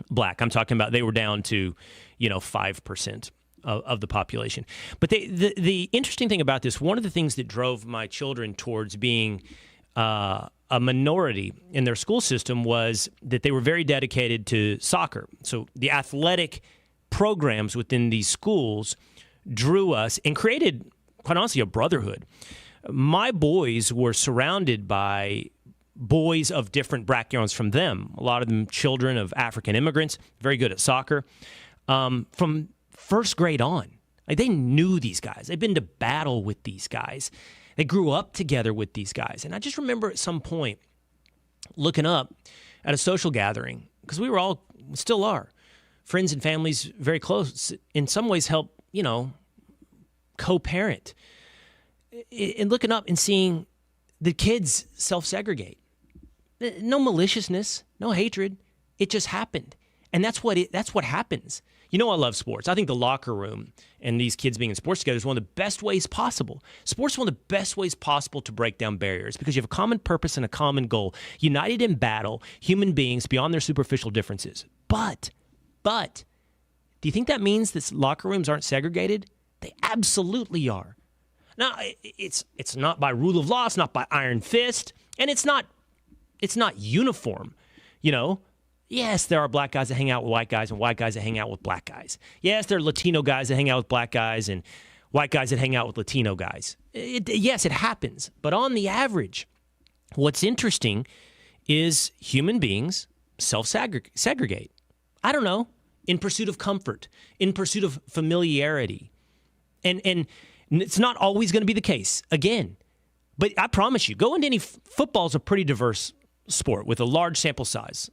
Black. I'm talking about they were down to, 5% of the population. But the interesting thing about this, one of the things that drove my children towards being a minority in their school system was that they were very dedicated to soccer. So the athletic programs within these schools drew us and created, quite honestly, a brotherhood. My boys were surrounded by boys of different backgrounds from them, a lot of them children of African immigrants, very good at soccer. From first grade on, they knew these guys. They'd been to battle with these guys. They grew up together with these guys. And I just remember at some point looking up at a social gathering, because we still are, friends and families very close, in some ways help, co-parent. And looking up and seeing the kids self-segregate. No maliciousness, no hatred. It just happened. And that's what happens. I love sports. I think the locker room and these kids being in sports together is one of the best ways possible. Sports is one of the best ways possible to break down barriers because you have a common purpose and a common goal, united in battle, human beings beyond their superficial differences. But, do you think that means that locker rooms aren't segregated? They absolutely are. Now, it's not by rule of law, it's not by iron fist, and it's not uniform, Yes, there are black guys that hang out with white guys and white guys that hang out with black guys. Yes, there are Latino guys that hang out with black guys and white guys that hang out with Latino guys. Yes, it happens. But on the average, what's interesting is human beings self-segregate. I don't know, in pursuit of comfort, in pursuit of familiarity. And it's not always going to be the case, again. But I promise you, go into any football is a pretty diverse sport with a large sample size,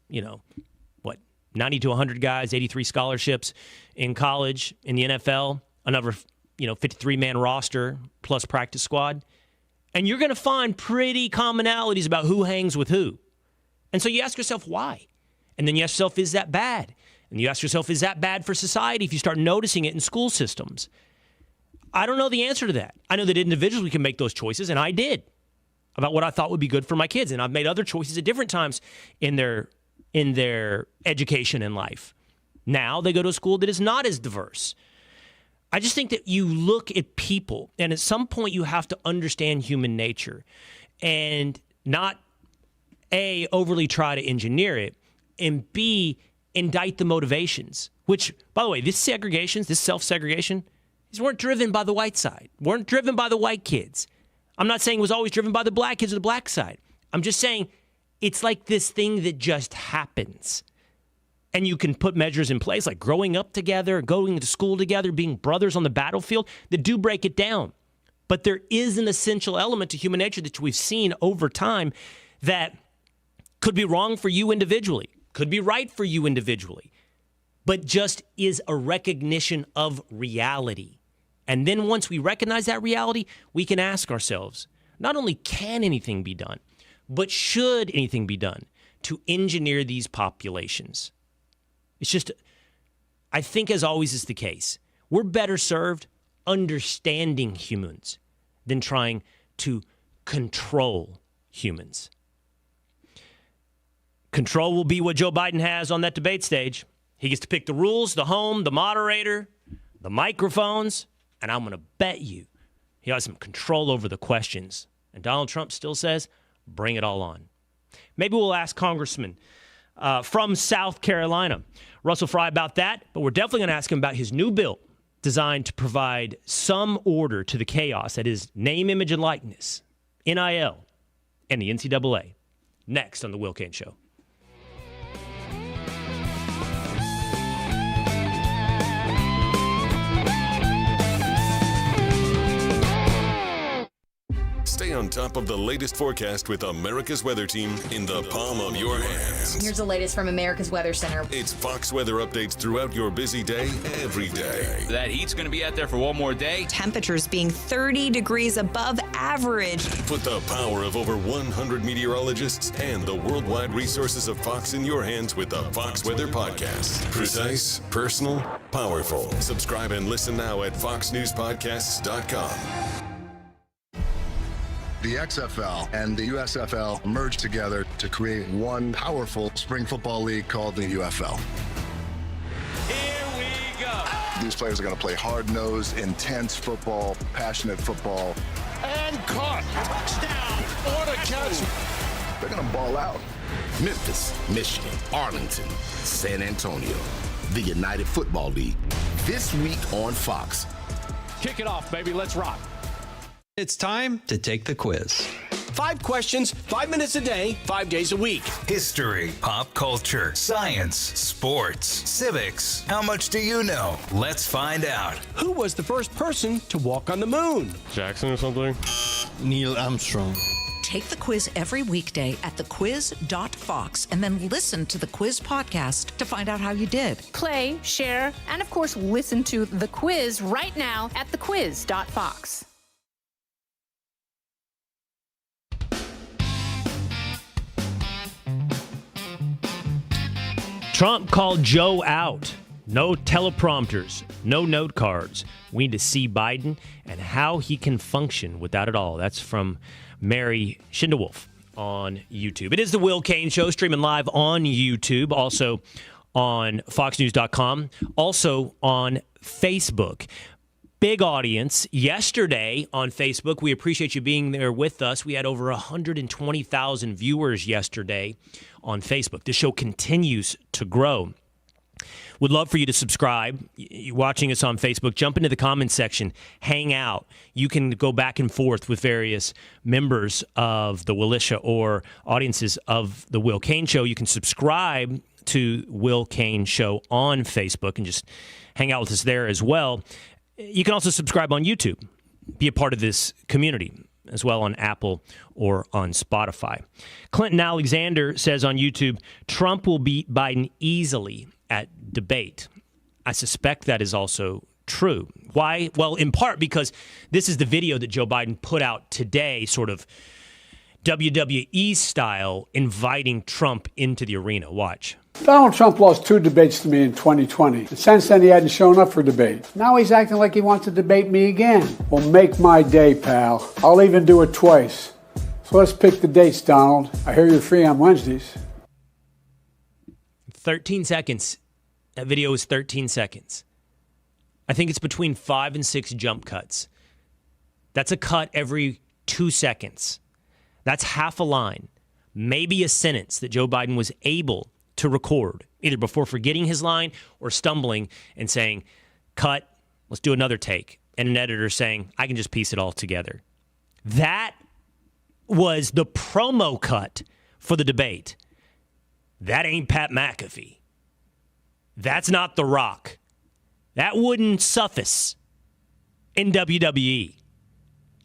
90 to 100 guys, 83 scholarships in college, in the NFL, another, 53-man roster plus practice squad. And you're going to find pretty commonalities about who hangs with who. And so you ask yourself, why? And then you ask yourself, is that bad? And you ask yourself, is that bad for society if you start noticing it in school systems? I don't know the answer to that. I know that individually can make those choices, and I did, about what I thought would be good for my kids. And I've made other choices at different times in their education in life. Now they go to a school that is not as diverse. I just think that you look at people, and at some point you have to understand human nature and not, A, overly try to engineer it, and B, indict the motivations, which, by the way, this self-segregation, these weren't driven by the white side, weren't driven by the white kids. I'm not saying it was always driven by the black kids or the black side. I'm just saying it's like this thing that just happens. And you can put measures in place like growing up together, going to school together, being brothers on the battlefield that do break it down. But there is an essential element to human nature that we've seen over time that could be wrong for you individually, could be right for you individually. but just is a recognition of reality. And then once we recognize that reality, we can ask ourselves, not only can anything be done, but should anything be done to engineer these populations? It's just, I think as always is the case, we're better served understanding humans than trying to control humans. Control will be what Joe Biden has on that debate stage. He gets to pick the rules, the home, the moderator, the microphones, and I'm going to bet you he has some control over the questions. And Donald Trump still says, bring it all on. Maybe we'll ask Congressman from South Carolina, Russell Fry, about that, but we're definitely going to ask him about his new bill designed to provide some order to the chaos that is name, image, and likeness, NIL, and the NCAA. Next on The Will Cain Show. Stay on top of the latest forecast with America's Weather Team in the palm of your hands. Here's the latest from America's Weather Center. It's Fox weather updates throughout your busy day, every day. That heat's going to be out there for one more day. Temperatures being 30 degrees above average. Put the power of over 100 meteorologists and the worldwide resources of Fox in your hands with the Fox Weather Podcast. Precise, personal, powerful. Subscribe and listen now at foxnewspodcasts.com. The XFL and the USFL merged together to create one powerful spring football league called the UFL. Here we go. These players are going to play hard-nosed, intense football, passionate football. And caught. Touchdown. What a catch. They're going to ball out. Memphis, Michigan, Arlington, San Antonio, the United Football League. This week on Fox. Kick it off, baby. Let's rock. It's time to take the quiz. 5 questions, 5 minutes a day, 5 days a week. History, pop culture, science, sports, civics. How much do you know? Let's find out. Who was the first person to walk on the moon? Jackson or something? Neil Armstrong. Take the quiz every weekday at thequiz.fox and then listen to the quiz podcast to find out how you did. Play, share, and of course, listen to the quiz right now at thequiz.fox. Trump called Joe out. No teleprompters, no note cards. We need to see Biden and how he can function without it all. That's from Mary Schindewolf on YouTube. It is the Will Cain Show, streaming live on YouTube, also on foxnews.com, also on Facebook. Big audience yesterday on Facebook. We appreciate you being there with us. We had over 120,000 viewers yesterday on Facebook. This show continues to grow. Would love for you to subscribe. You're watching us on Facebook. Jump into the comments section. Hang out. You can go back and forth with various members of the Willisha or audiences of the Will Cain Show. You can subscribe to Will Cain Show on Facebook and just hang out with us there as well. You can also subscribe on YouTube. Be a part of this community as well on Apple or on Spotify. Clinton Alexander says on YouTube, Trump will beat Biden easily at debate. I suspect that is also true. Why? Well, in part because this is the video that Joe Biden put out today, sort of WWE style, inviting Trump into the arena. Watch. Donald Trump lost 2 debates to me in 2020. And since then, he hadn't shown up for debate. Now he's acting like he wants to debate me again. Well, make my day, pal. I'll even do it twice. So let's pick the dates, Donald. I hear you're free on Wednesdays. 13 seconds. That video is 13 seconds. I think it's between 5 and 6 jump cuts. That's a cut every 2 seconds. That's half a line, maybe a sentence that Joe Biden was able to record, either before forgetting his line or stumbling and saying, cut, let's do another take. And an editor saying, I can just piece it all together. That was the promo cut for the debate. That ain't Pat McAfee. That's not The Rock. That wouldn't suffice in WWE.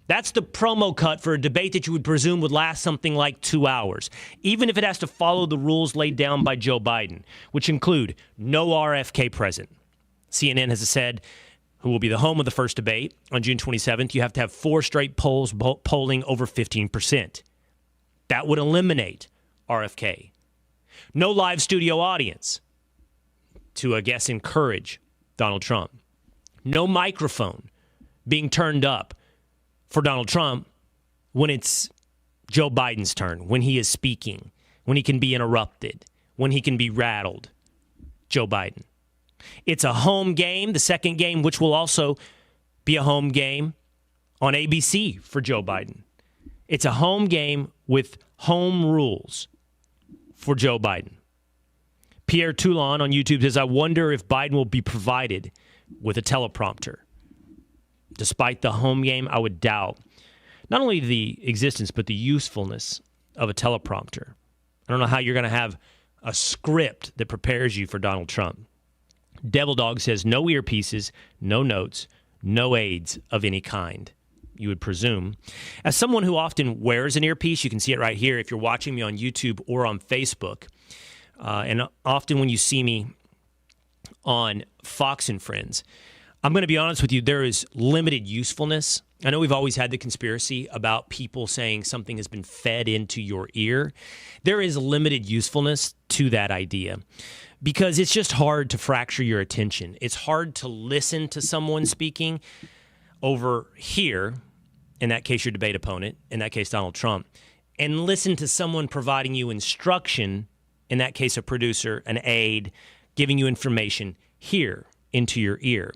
That's the promo cut for a debate that you would presume would last something like 2 hours, even if it has to follow the rules laid down by Joe Biden, which include no RFK present. CNN has said, who will be the home of the first debate on June 27th, you have to have 4 straight polls polling over 15%. That would eliminate RFK. No live studio audience to, I guess, encourage Donald Trump. No microphone being turned up for Donald Trump when it's Joe Biden's turn, when he is speaking, when he can be interrupted, when he can be rattled. Joe Biden. It's a home game, the second game, which will also be a home game on ABC for Joe Biden. It's a home game with home rules for Joe Biden. Pierre Toulon on YouTube says, I wonder if Biden will be provided with a teleprompter. Despite the home game, I would doubt not only the existence, but the usefulness of a teleprompter. I don't know how you're going to have a script that prepares you for Donald Trump. Devil Dog says, no earpieces, no notes, no aids of any kind, you would presume. As someone who often wears an earpiece, you can see it right here if you're watching me on YouTube or on Facebook. And often when you see me on Fox and Friends, I'm going to be honest with you, there is limited usefulness. I know we've always had the conspiracy about people saying something has been fed into your ear. There is limited usefulness to that idea because it's just hard to fracture your attention. It's hard to listen to someone speaking over here, in that case your debate opponent, in that case Donald Trump, and listen to someone providing you instruction, in that case a producer, an aide, giving you information here into your ear.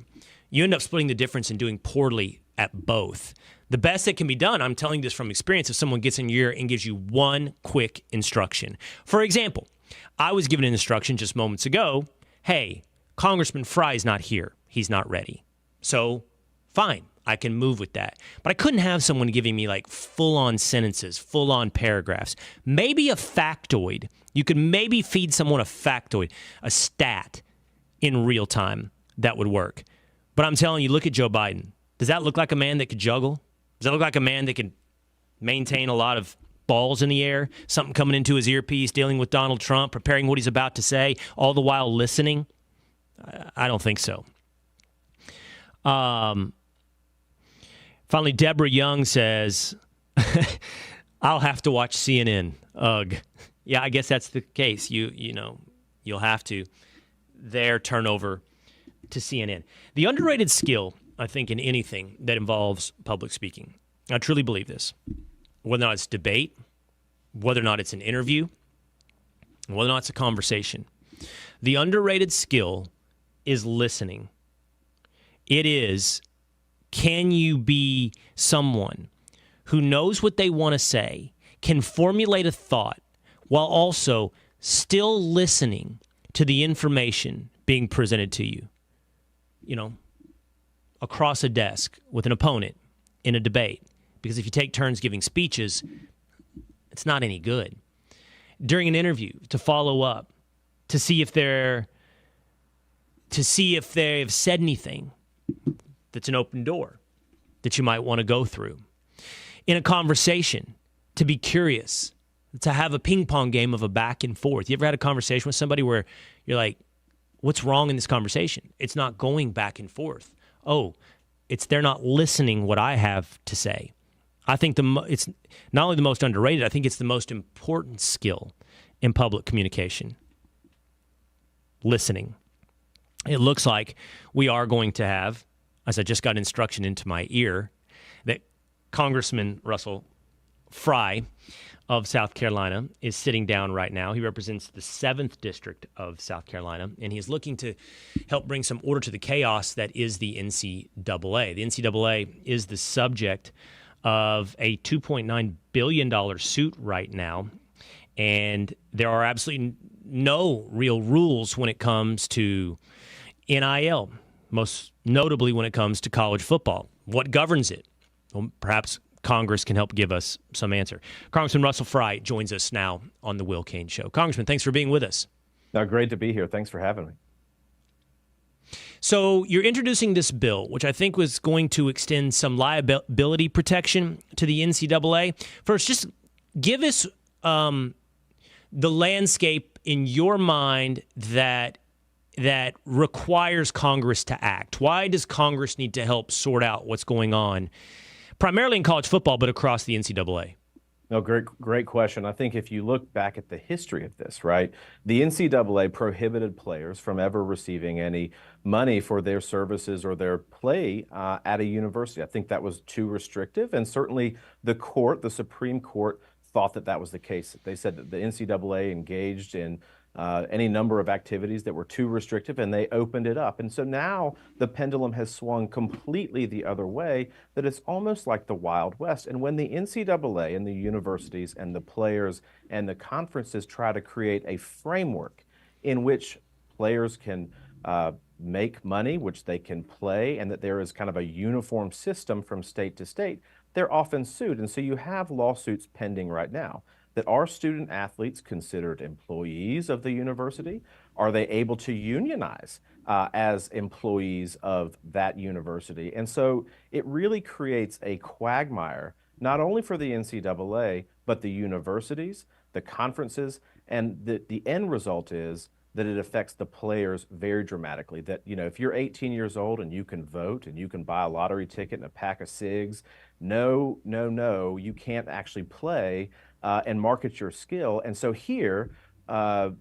You end up splitting the difference and doing poorly at both. The best that can be done, I'm telling you this from experience, if someone gets in your ear and gives you one quick instruction. For example, I was given an instruction just moments ago, hey, Congressman Fry's not here. He's not ready. So, fine, I can move with that. But I couldn't have someone giving me like full-on sentences, full-on paragraphs. Maybe a factoid. You could maybe feed someone a factoid, a stat in real time. That would work. But I'm telling you, look at Joe Biden. Does that look like a man that could juggle? Does that look like a man that could maintain a lot of balls in the air? Something coming into his earpiece, dealing with Donald Trump, preparing what he's about to say, all the while listening? I don't think so. Finally, Deborah Young says, I'll have to watch CNN. Ugh. Yeah, I guess that's the case. You'll have to. Their turnover to CNN. The underrated skill, I think, in anything that involves public speaking, I truly believe this, whether or not it's debate, whether or not it's an interview, whether or not it's a conversation, the underrated skill is listening. It is, can you be someone who knows what they want to say, can formulate a thought, while also still listening to the information being presented to you? Across a desk with an opponent in a debate. Because if you take turns giving speeches, it's not any good. During an interview, to follow up, to see if they've said anything that's an open door that you might want to go through. In a conversation, to be curious, to have a ping pong game of a back and forth. You ever had a conversation with somebody where you're like, what's wrong in this conversation? It's not going back and forth. Oh, they're not listening what I have to say. I think it's not only the most underrated, I think it's the most important skill in public communication. Listening. It looks like we are going to have, as I just got instruction into my ear, that Congressman Russell Fry of South Carolina is sitting down right now. He represents the 7th District of South Carolina, and he is looking to help bring some order to the chaos that is the NCAA. The NCAA is the subject of a $2.9 billion suit right now, and there are absolutely no real rules when it comes to NIL, most notably when it comes to college football. What governs it? Well, perhaps Congress can help give us some answer. Congressman Russell Fry joins us now on the Will Cain Show. Congressman, thanks for being with us. Great to be here. Thanks for having me. So you're introducing this bill, which I think was going to extend some liability protection to the NCAA. First, just give us the landscape in your mind that requires Congress to act. Why does Congress need to help sort out what's going on, primarily in college football, but across the NCAA? No, great question. I think if you look back at the history of this, right, the NCAA prohibited players from ever receiving any money for their services or their play at a university. I think that was too restrictive, and certainly the Supreme Court, thought that was the case. They said that the NCAA engaged in any number of activities that were too restrictive, and they opened it up. And so now the pendulum has swung completely the other way, that it's almost like the Wild West. And when the NCAA and the universities and the players and the conferences try to create a framework in which players can make money, which they can play, and that there is kind of a uniform system from state to state, they're often sued. And so you have lawsuits pending right now. That are student athletes considered employees of the university? Are they able to unionize as employees of that university? And so it really creates a quagmire, not only for the NCAA, but the universities, the conferences, and the end result is that it affects the players very dramatically. That, if you're 18 years old and you can vote and you can buy a lottery ticket and a pack of cigs, no, you can't actually play and market your skill. And so here,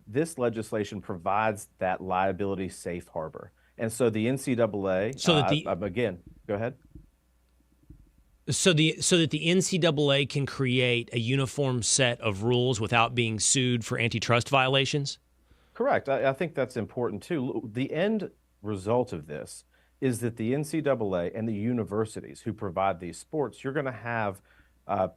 this legislation provides that liability safe harbor. And so the NCAA, so that again, go ahead. So that the NCAA can create a uniform set of rules without being sued for antitrust violations? Correct. I think that's important too. The end result of this is that the NCAA and the universities who provide these sports, you're going to have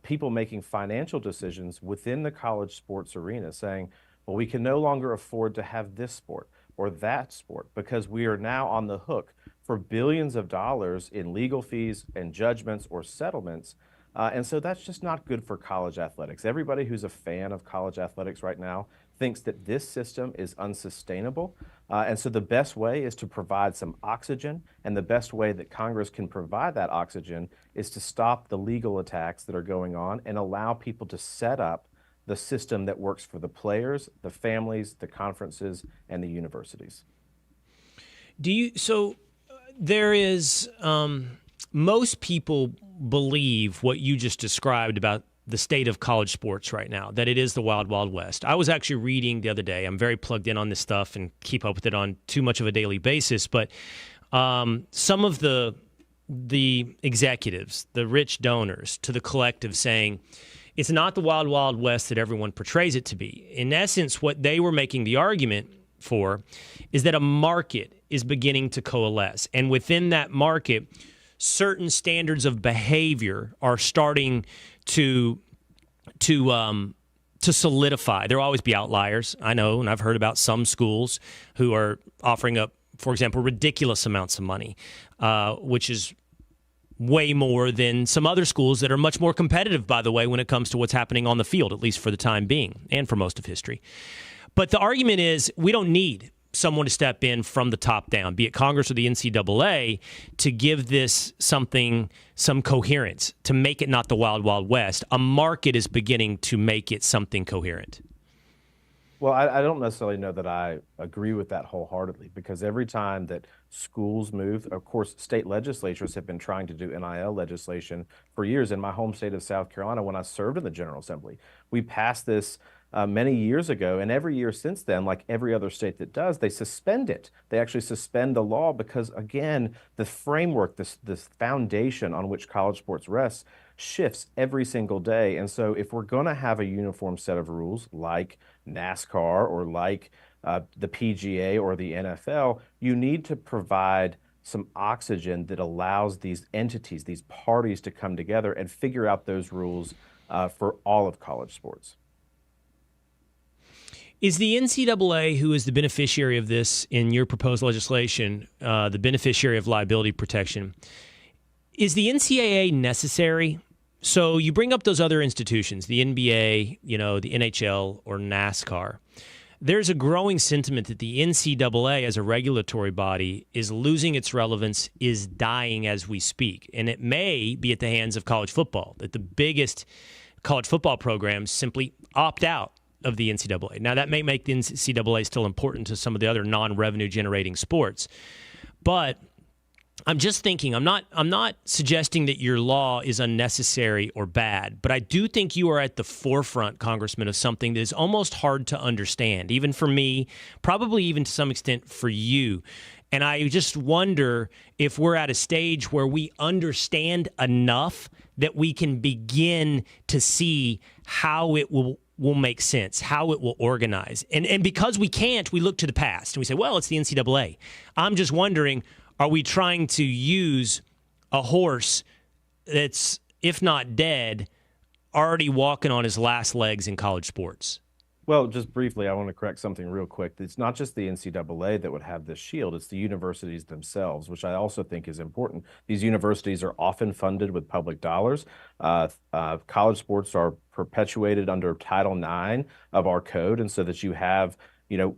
people making financial decisions within the college sports arena saying, well, we can no longer afford to have this sport or that sport because we are now on the hook for billions of dollars in legal fees and judgments or settlements. And so that's just not good for college athletics. Everybody who's a fan of college athletics right now thinks that this system is unsustainable. And so the best way is to provide some oxygen. And the best way that Congress can provide that oxygen is to stop the legal attacks that are going on and allow people to set up the system that works for the players, the families, the conferences, and the universities. There is, most people believe what you just described about the state of college sports right now, that it is the wild, wild west. I was actually reading the other day, I'm very plugged in on this stuff and keep up with it on too much of a daily basis, but some of the executives, the rich donors to the collective saying, it's not the wild, wild west that everyone portrays it to be. In essence, what they were making the argument for is that a market is beginning to coalesce. And within that market, certain standards of behavior are starting to solidify. There'll always be outliers, I know, and I've heard about some schools who are offering up, for example, ridiculous amounts of money, which is way more than some other schools that are much more competitive, by the way, when it comes to what's happening on the field, at least for the time being and for most of history. But the argument is we don't need someone to step in from the top down, be it Congress or the NCAA, to give this some coherence, to make it not the wild, wild west. A market is beginning to make it something coherent. Well, I don't necessarily know that I agree with that wholeheartedly, because every time that schools move, of course, state legislatures have been trying to do NIL legislation for years. In my home state of South Carolina, when I served in the General Assembly, we passed this many years ago, and every year since then, like every other state that does, they suspend it. They actually suspend the law because, again, the framework, this foundation on which college sports rests, shifts every single day. And so if we're going to have a uniform set of rules like NASCAR or like the PGA or the NFL, you need to provide some oxygen that allows these entities, these parties to come together and figure out those rules for all of college sports. Is the NCAA, who is the beneficiary of this in your proposed legislation, the beneficiary of liability protection, is the NCAA necessary? So you bring up those other institutions, the NBA, the NHL, or NASCAR. there's a growing sentiment that the NCAA as a regulatory body is losing its relevance, is dying as we speak. And it may be at the hands of college football, that the biggest college football programs simply opt out of the NCAA. Now, that may make the NCAA still important to some of the other non-revenue generating sports. But I'm just thinking, I'm not suggesting that your law is unnecessary or bad, but I do think you are at the forefront, Congressman, of something that is almost hard to understand, even for me, probably even to some extent for you. And I just wonder if we're at a stage where we understand enough that we can begin to see how it will make sense, how it will organize. And because we can't, we look to the past and we say, well, it's the NCAA. I'm just wondering, are we trying to use a horse that's, if not dead, already walking on his last legs in college sports? Well, just briefly, I want to correct something real quick. It's not just the NCAA that would have this shield. It's the universities themselves, which I also think is important. These universities are often funded with public dollars. College sports are perpetuated under Title IX of our code, and so that you have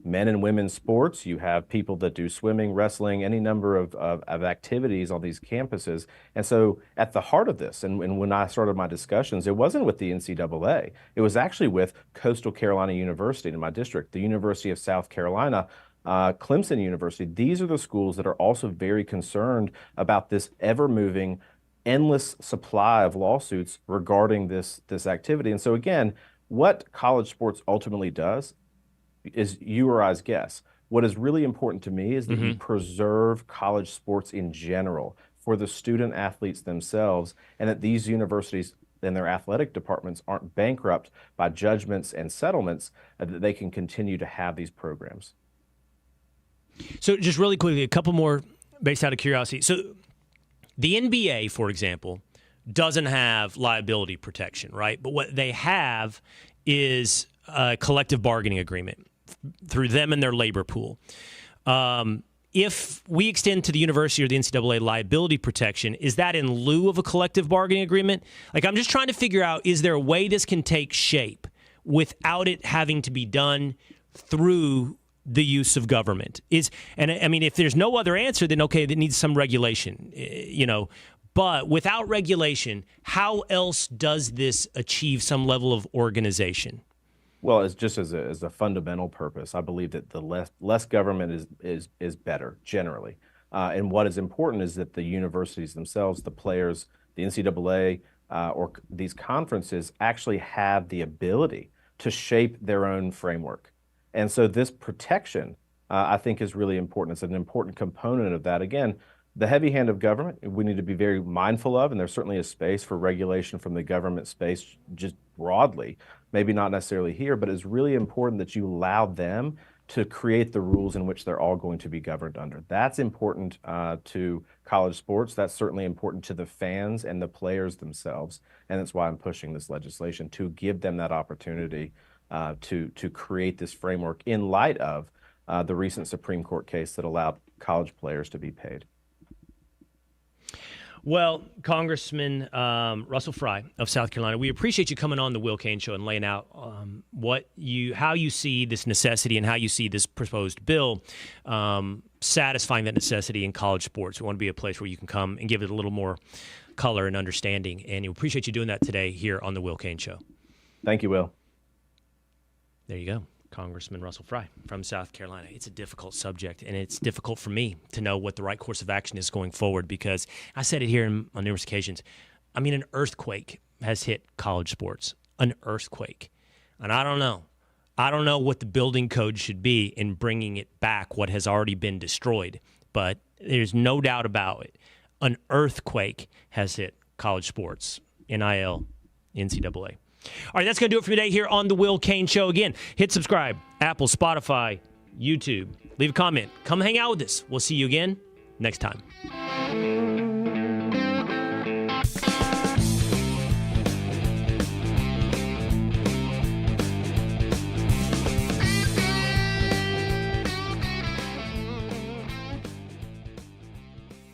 men and women's sports, you have people that do swimming, wrestling, any number of activities on these campuses. And so at the heart of this, and when I started my discussions, it wasn't with the NCAA. It was actually with Coastal Carolina University in my district, the University of South Carolina, Clemson University. These are the schools that are also very concerned about this ever-moving, endless supply of lawsuits regarding this activity. And so again, what college sports ultimately does is you or I's guess. What is really important to me is that you preserve college sports in general for the student athletes themselves, and that these universities and their athletic departments aren't bankrupt by judgments and settlements, that they can continue to have these programs. So just really quickly, a couple more based out of curiosity. So the NBA, for example, doesn't have liability protection, right? But what they have is a collective bargaining agreement through them and their labor pool. If we extend to the university or the NCAA liability protection, is that in lieu of a collective bargaining agreement? Like, I'm just trying to figure out, is there a way this can take shape without it having to be done through the use of government? If there's no other answer, then okay, that needs some regulation, But without regulation, how else does this achieve some level of organization? Well, it's just as a fundamental purpose. I believe that the less government is better generally. And what is important is that the universities themselves, the players, the NCAA, or these conferences actually have the ability to shape their own framework. And so this protection, I think, is really important. It's an important component of that. Again, the heavy hand of government, we need to be very mindful of, and there's certainly a space for regulation from the government space just broadly, maybe not necessarily here, but it's really important that you allow them to create the rules in which they're all going to be governed under. That's important to college sports. That's certainly important to the fans and the players themselves, and that's why I'm pushing this legislation to give them that opportunity to create this framework in light of the recent Supreme Court case that allowed college players to be paid. Well, Congressman Russell Fry of South Carolina, we appreciate you coming on the Will Cain Show and laying out how you see this necessity and how you see this proposed bill satisfying that necessity in college sports. We want to be a place where you can come and give it a little more color and understanding. And we appreciate you doing that today here on the Will Cain Show. Thank you, Will. There you go. Congressman Russell Fry from South Carolina. It's a difficult subject, and it's difficult for me to know what the right course of action is going forward, because I said it here on numerous occasions. I mean, an earthquake has hit college sports, an earthquake. And I don't know. I don't know what the building code should be in bringing it back, what has already been destroyed. But there's no doubt about it. An earthquake has hit college sports, NIL, NCAA. All right, that's going to do it for today here on The Will Cain Show. Again, hit subscribe, Apple, Spotify, YouTube. Leave a comment. Come hang out with us. We'll see you again next time.